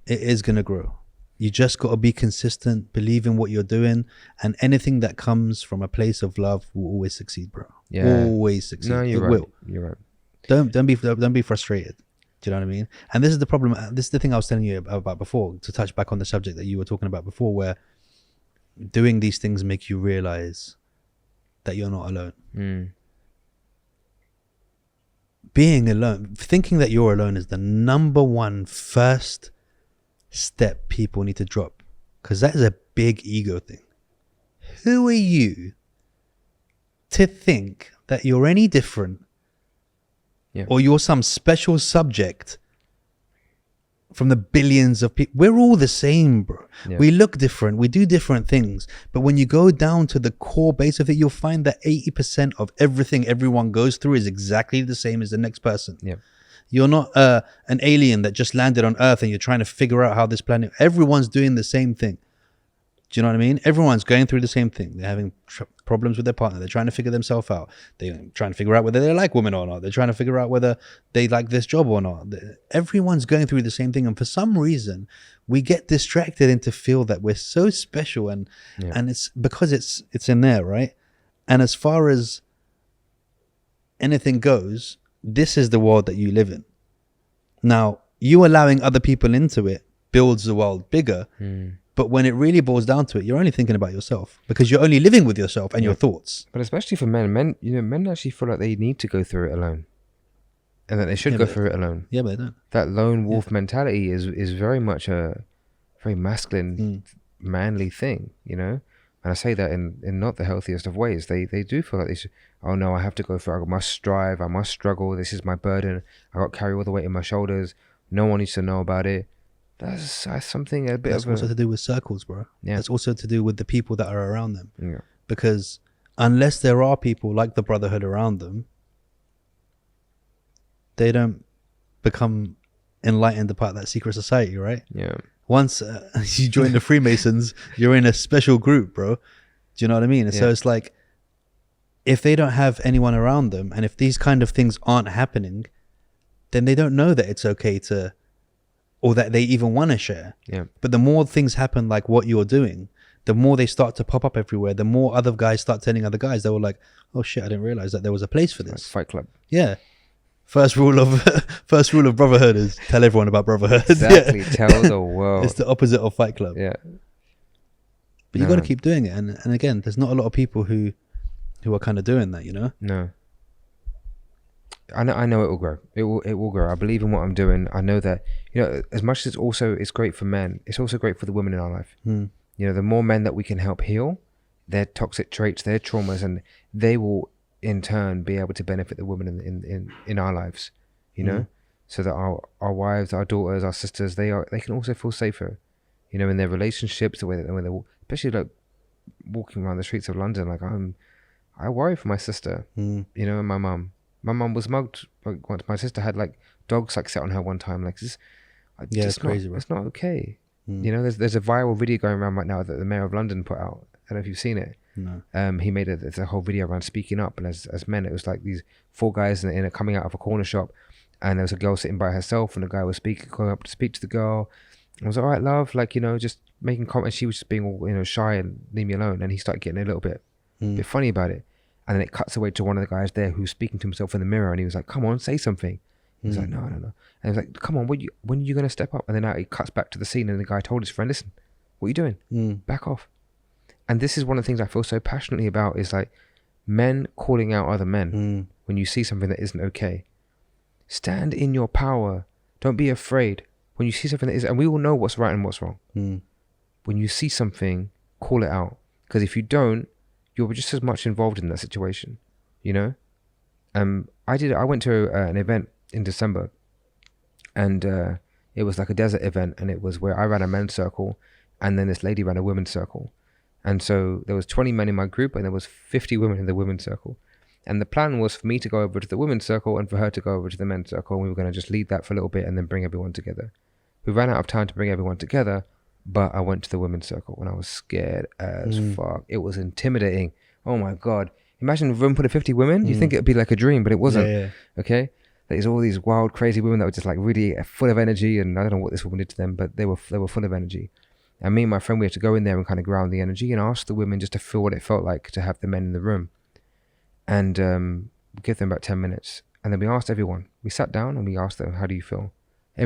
It is going to grow. You just got to be consistent, believe in what you're doing, and anything that comes from a place of love will always succeed, bro. Yeah. Always succeed. No, you're right. You're right. Don't be frustrated. Do you know what I mean? And this is the problem. This is the thing I was telling you about before, to touch back on the subject that you were talking about before, where doing these things make you realize that you're not alone. Mm. Being alone, thinking that you're alone is the number one first step people need to drop, because that is a big ego thing. Who are you to think that you're any different, or you're some special subject from the billions of people? We're all the same, bro. Yeah. We look different, we do different things, but when you go down to the core base of it, you'll find that 80% of everything everyone goes through is exactly the same as the next person. Yeah. You're not an alien that just landed on Earth and you're trying to figure out how this planet, everyone's doing the same thing. Do you know what I mean? Everyone's going through the same thing. They're having problems with their partner. They're trying to figure themselves out. They're trying to figure out whether they like women or not. They're trying to figure out whether they like this job or not. Everyone's going through the same thing. And for some reason, we get distracted into feel that we're so special. And it's because it's in there, right? And as far as anything goes, this is the world that you live in. Now, you allowing other people into it builds the world bigger. But when it really boils down to it, you're only thinking about yourself, because you're only living with yourself and your thoughts. But especially for men, men actually feel like they need to go through it alone, and that they should go through it alone. Yeah, but they don't. That lone wolf mentality is very much a very masculine, manly thing, And I say that in not the healthiest of ways. They do feel like they should, oh no, I have to go through it. I must strive. I must struggle. This is my burden. I got to carry all the weight in my shoulders. No one needs to know about it. That's something a bit That's also to do with circles, bro. Yeah. That's also to do with the people that are around them. Yeah. Because unless there are people like the Brotherhood around them, they don't become enlightened about that secret society, right? Yeah. Once you join the Freemasons, you're in a special group, bro. Do you know what I mean? And so it's like, if they don't have anyone around them, and if these kind of things aren't happening, then they don't know that it's okay to, or that they even want to share. Yeah. But the more things happen like what you're doing, the more they start to pop up everywhere. The more other guys start telling other guys, they were like, oh shit, I didn't realize that there was a place for this. Like Fight Club. Yeah. First rule of Brotherhood is tell everyone about Brotherhood. Exactly. Tell the world. It's the opposite of Fight Club. Yeah. But you got to keep doing it. And again, there's not a lot of people who are kind of doing that, No. I know it will grow. It will grow. I believe in what I'm doing. I know that, as much as it's great for men, it's also great for the women in our life. The more men that we can help heal their toxic traits, their traumas, and they will in turn be able to benefit the women in our lives, so that our wives, our daughters, our sisters, they can also feel safer, in their relationships, the way that when they're, especially like walking around the streets of London, like I worry for my sister, and my mum. My mum was mugged once. My sister had like dogs like set on her one time. Like this, it's crazy. It's not okay. There's a viral video going around right now that the mayor of London put out. I don't know if you've seen it. No. He made there's a whole video around speaking up, and as men, it was like these 4 guys in coming out of a corner shop, and there was a girl sitting by herself, and the guy was going up to speak to the girl. I was like, all right, love, like just making comments. She was just being all shy and leave me alone, and he started getting a little bit funny about it. And then it cuts away to one of the guys there who's speaking to himself in the mirror, and he was like, come on, say something. He was like, no. And he was like, come on, when are you going to step up? And then it cuts back to the scene, and the guy told his friend, listen, what are you doing? Back off. And this is one of the things I feel so passionately about, is like men calling out other men when you see something that isn't okay. Stand in your power. Don't be afraid. When you see something that is, and we all know what's right and what's wrong. When you see something, call it out. Because if you don't, you're just as much involved in that situation, I went to an event in December, and it was like a desert event, and it was where I ran a men's circle, and then this lady ran a women's circle. And so there was 20 men in my group, and there was 50 women in the women's circle. And the plan was for me to go over to the women's circle and for her to go over to the men's circle, and we were going to just lead that for a little bit and then bring everyone together. We ran out of time to bring everyone together, but I went to the women's circle, and I was scared as fuck. It was intimidating. Oh my God. Imagine a room full of 50 women. You think it'd be like a dream, but it wasn't. Yeah. Okay? There's all these wild, crazy women that were just like really full of energy, and I don't know what this woman did to them, but they were full of energy. And me and my friend, we had to go in there and kind of ground the energy and ask the women just to feel what it felt like to have the men in the room. And give them about 10 minutes. And then we asked everyone. We sat down and we asked them, how do you feel?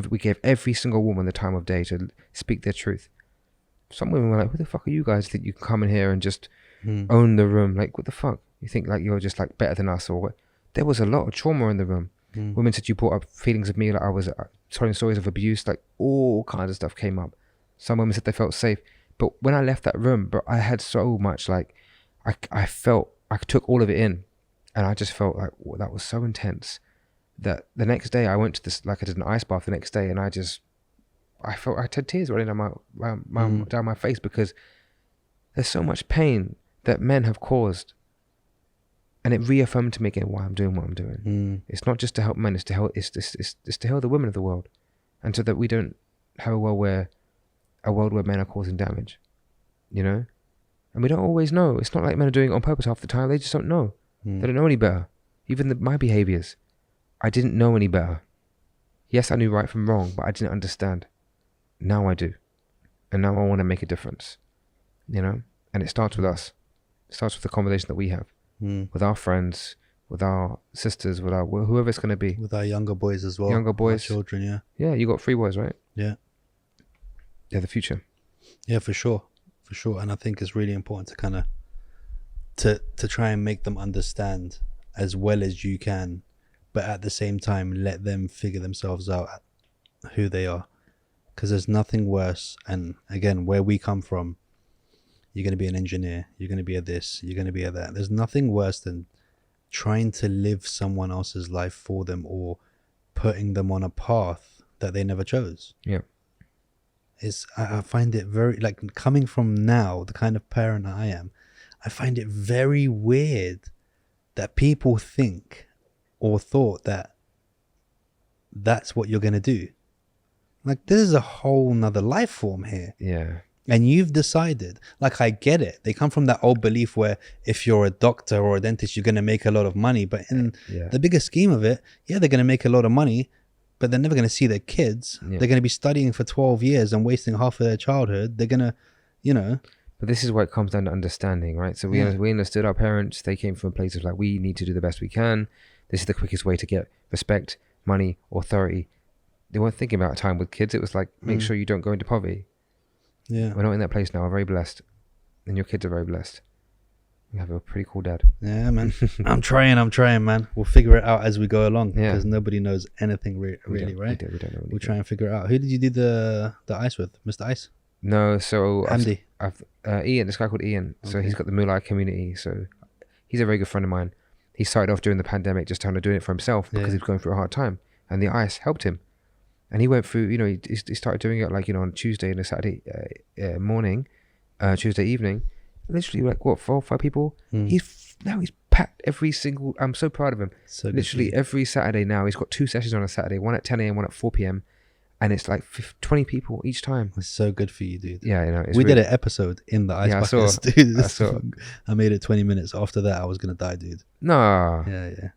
We gave every single woman the time of day to speak their truth. Some women were like, who the fuck are you guys that you can come in here and just own the room? Like, what the fuck? You think like you're just like better than us, or what? There was a lot of trauma in the room. Women said you brought up feelings of me, like I was telling stories of abuse, like all kinds of stuff came up. Some women said they felt safe, but when I left that room, bro, I had so much, like I felt, I took all of it in, and I just felt like that was so intense that the next day I went to this, like I did an ice bath the next day, and I felt, I had tears running down my face, because there's so much pain that men have caused. And it reaffirmed to me again why I'm doing what I'm doing. It's not just to help men; it's to help. It's to help the women of the world, and so that we don't have a world where men are causing damage, you know. And we don't always know. It's not like men are doing it on purpose half the time. They just don't know. They don't know any better. Even my behaviors, I didn't know any better. Yes, I knew right from wrong, but I didn't understand. Now I do, and now I want to make a difference, you know. And it starts with us. It starts with the conversation that we have. With our friends, with our sisters, with our whoever it's going to be. With our younger boys as well. Younger boys. Our children, yeah. Yeah, you got 3 boys, right? Yeah. They're the future. Yeah, for sure. For sure. And I think it's really important to kind of, to try and make them understand as well as you can, but at the same time, let them figure themselves out who they are. Because there's nothing worse. And again, where we come from, you're going to be an engineer, you're going to be a this, you're going to be a that. There's nothing worse than trying to live someone else's life for them, or putting them on a path that they never chose. Yeah. I find it very, like, coming from now, the kind of parent I am, I find it very weird that people think or thought that that's what you're going to do. Like, this is a whole nother life form here. Yeah. And you've decided, like, I get it. They come from that old belief where if you're a doctor or a dentist, you're going to make a lot of money. But in the bigger scheme of it, yeah, they're going to make a lot of money, but they're never going to see their kids. Yeah. They're going to be studying for 12 years and wasting half of their childhood. They're going to, you know. But this is where it comes down to understanding, right? So we understood our parents. They came from a place of like, we need to do the best we can. This is the quickest way to get respect, money, authority. They weren't thinking about time with kids. It was like, make sure you don't go into poverty. Yeah, we're not in that place now. We're very blessed, and your kids are very blessed. We have a pretty cool dad. Yeah, man. I'm trying, man. We'll figure it out as we go along, because nobody knows anything really, right? We don't know. We'll try and figure it out. Who did you do the ice with, Mr. Ice? No, so Andy. I've Ian, this guy called Ian. Okay. So he's got the Mulai community. So he's a very good friend of mine. He started off during the pandemic, just trying to do it for himself because he was going through a hard time, and the ice helped him. And he went through, you know, he started doing it like, you know, on Tuesday and a Saturday morning, Tuesday evening. Literally like, what, 4 or 5 people? He's packed every single, I'm so proud of him. So literally every Saturday now, he's got 2 sessions on a Saturday, one at 10 a.m., one at 4 p.m. And it's like 20 people each time. It's so good for you, dude. Yeah, you know. We did an episode in the ice buckets, dude. I saw. I made it 20 minutes. After that, I was going to die, dude. No. Yeah.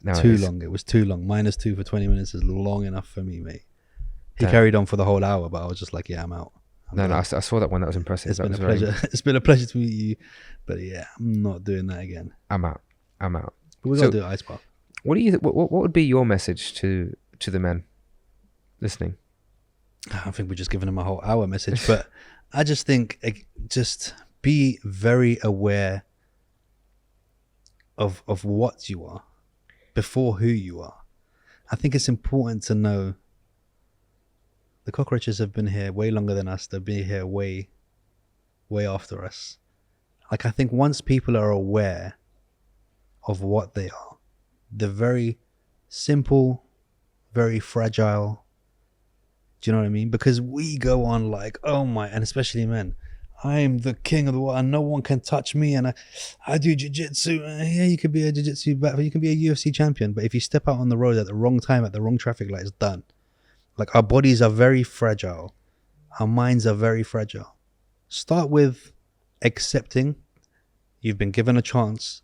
No, too long. It was too long. -2 for 20 minutes is long enough for me, mate. He carried on for the whole hour, but I was just like, yeah, I'm out. I saw that one. That was impressive. It's been a pleasure. It's been a pleasure to meet you. But yeah, I'm not doing that again. I'm out. But we got to do ice bath. What do you? What would be your message to the men listening? I think we're just giving them a whole hour message, but I just think just be very aware of what you are before who you are. I think it's important to know the cockroaches have been here way longer than us. They've been here way after us. Like, I think once people are aware of what they are, they're very simple, very fragile. Do you know what I mean? Because we go on like, oh my, and especially men, I'm the king of the world and no one can touch me, and I do jiu-jitsu. Yeah, you could be a jiu-jitsu, you can be a UFC champion, but if you step out on the road at the wrong time, at the wrong traffic light, it's done. Like, our bodies are very fragile. Our minds are very fragile. Start with accepting you've been given a chance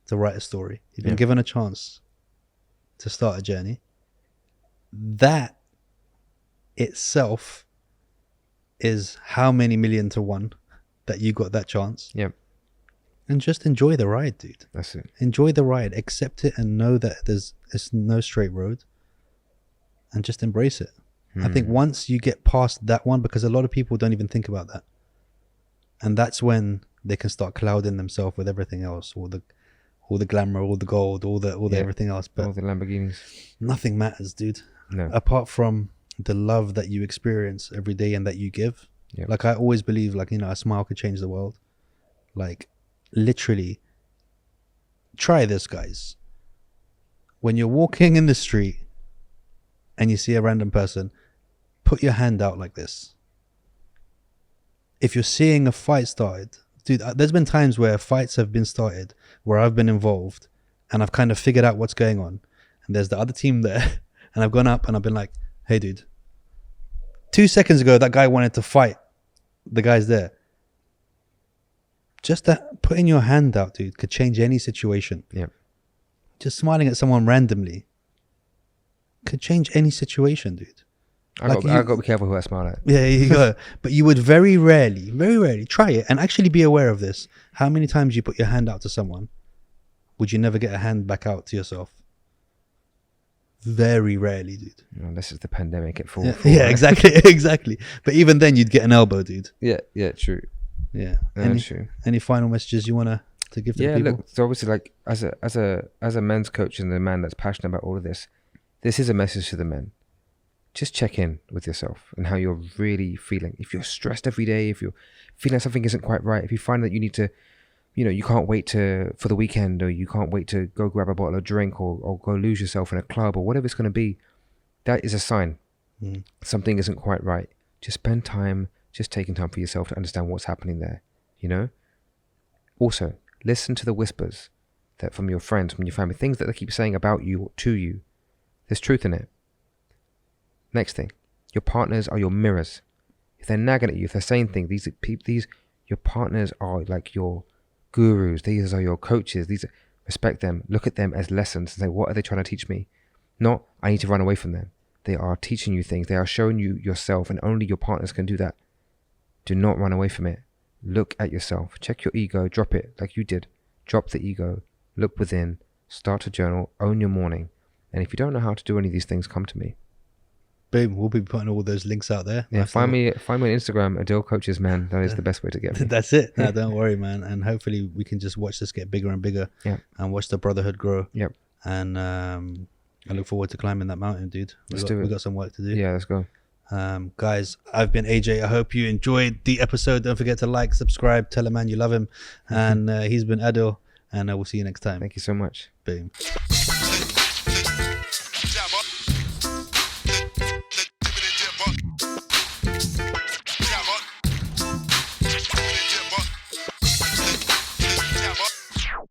to write a story. You've been given a chance to start a journey. That itself is how many million to one that you got that chance. Yeah. And just enjoy the ride, dude. That's it. Enjoy the ride. Accept it and know that it's no straight road. And just embrace it. I think once you get past that one, because a lot of people don't even think about that. And that's when they can start clouding themselves with everything else, all the glamour, all the gold, all the everything else. But all the Lamborghinis, nothing matters, dude. No. Apart from the love that you experience every day and that you give. Yeah. Like, I always believe, like, you know, a smile could change the world. Like, literally, try this, guys. When you're walking in the street and you see a random person, put your hand out like this. If you're seeing a fight started, dude, there's been times where fights have been started where I've been involved and I've kind of figured out what's going on. And there's the other team there and I've gone up and I've been like, hey, dude, 2 seconds ago, that guy wanted to fight the guys there. Just that putting your hand out, dude, could change any situation. Yeah. Just smiling at someone randomly could change any situation, dude. I got to be careful who I smile at. Yeah, you go. But you would very rarely try it and actually be aware of this. How many times you put your hand out to someone, would you never get a hand back out to yourself? Very rarely, dude. Unless it's the pandemic at full. Yeah, exactly, exactly. But even then, you'd get an elbow, dude. Yeah, true. Yeah, True. Any final messages you want to give to the people? Look, so obviously, like as a men's coach and a man that's passionate about all of this is a message to the men. Just check in with yourself and how you're really feeling. If you're stressed every day, if you're feeling like something isn't quite right, if you find that you need to, you know, you can't wait for the weekend, or you can't wait to go grab a bottle of drink, or go lose yourself in a club, or whatever it's going to be, that is a sign something isn't quite right. Just spend time, just taking time for yourself to understand what's happening there, you know? Also, listen to the whispers that from your friends, from your family, things that they keep saying about you or to you. There's truth in it. Next thing, your partners are your mirrors. If they're nagging at you, if they're saying things, your partners are like your gurus. These are your coaches. Respect them. Look at them as lessons and say, what are they trying to teach me? Not, I need to run away from them. They are teaching you things. They are showing you yourself, and only your partners can do that. Do not run away from it. Look at yourself. Check your ego. Drop it like you did. Drop the ego. Look within. Start to journal. Own your morning. And if you don't know how to do any of these things, come to me. Boom, we'll be putting all those links out there. Yeah, find me on Instagram, Adil Coaches, man. That is the best way to get me. That's it. No, don't worry, man. And hopefully we can just watch this get bigger and bigger. Yeah. And watch the Brotherhood grow. Yep. And I look forward to climbing that mountain, dude. We got some work to do. Yeah, let's go. Guys, I've been AJ. I hope you enjoyed the episode. Don't forget to like, subscribe, tell a man you love him. And he's been Adil. And I will see you next time. Thank you so much. Boom.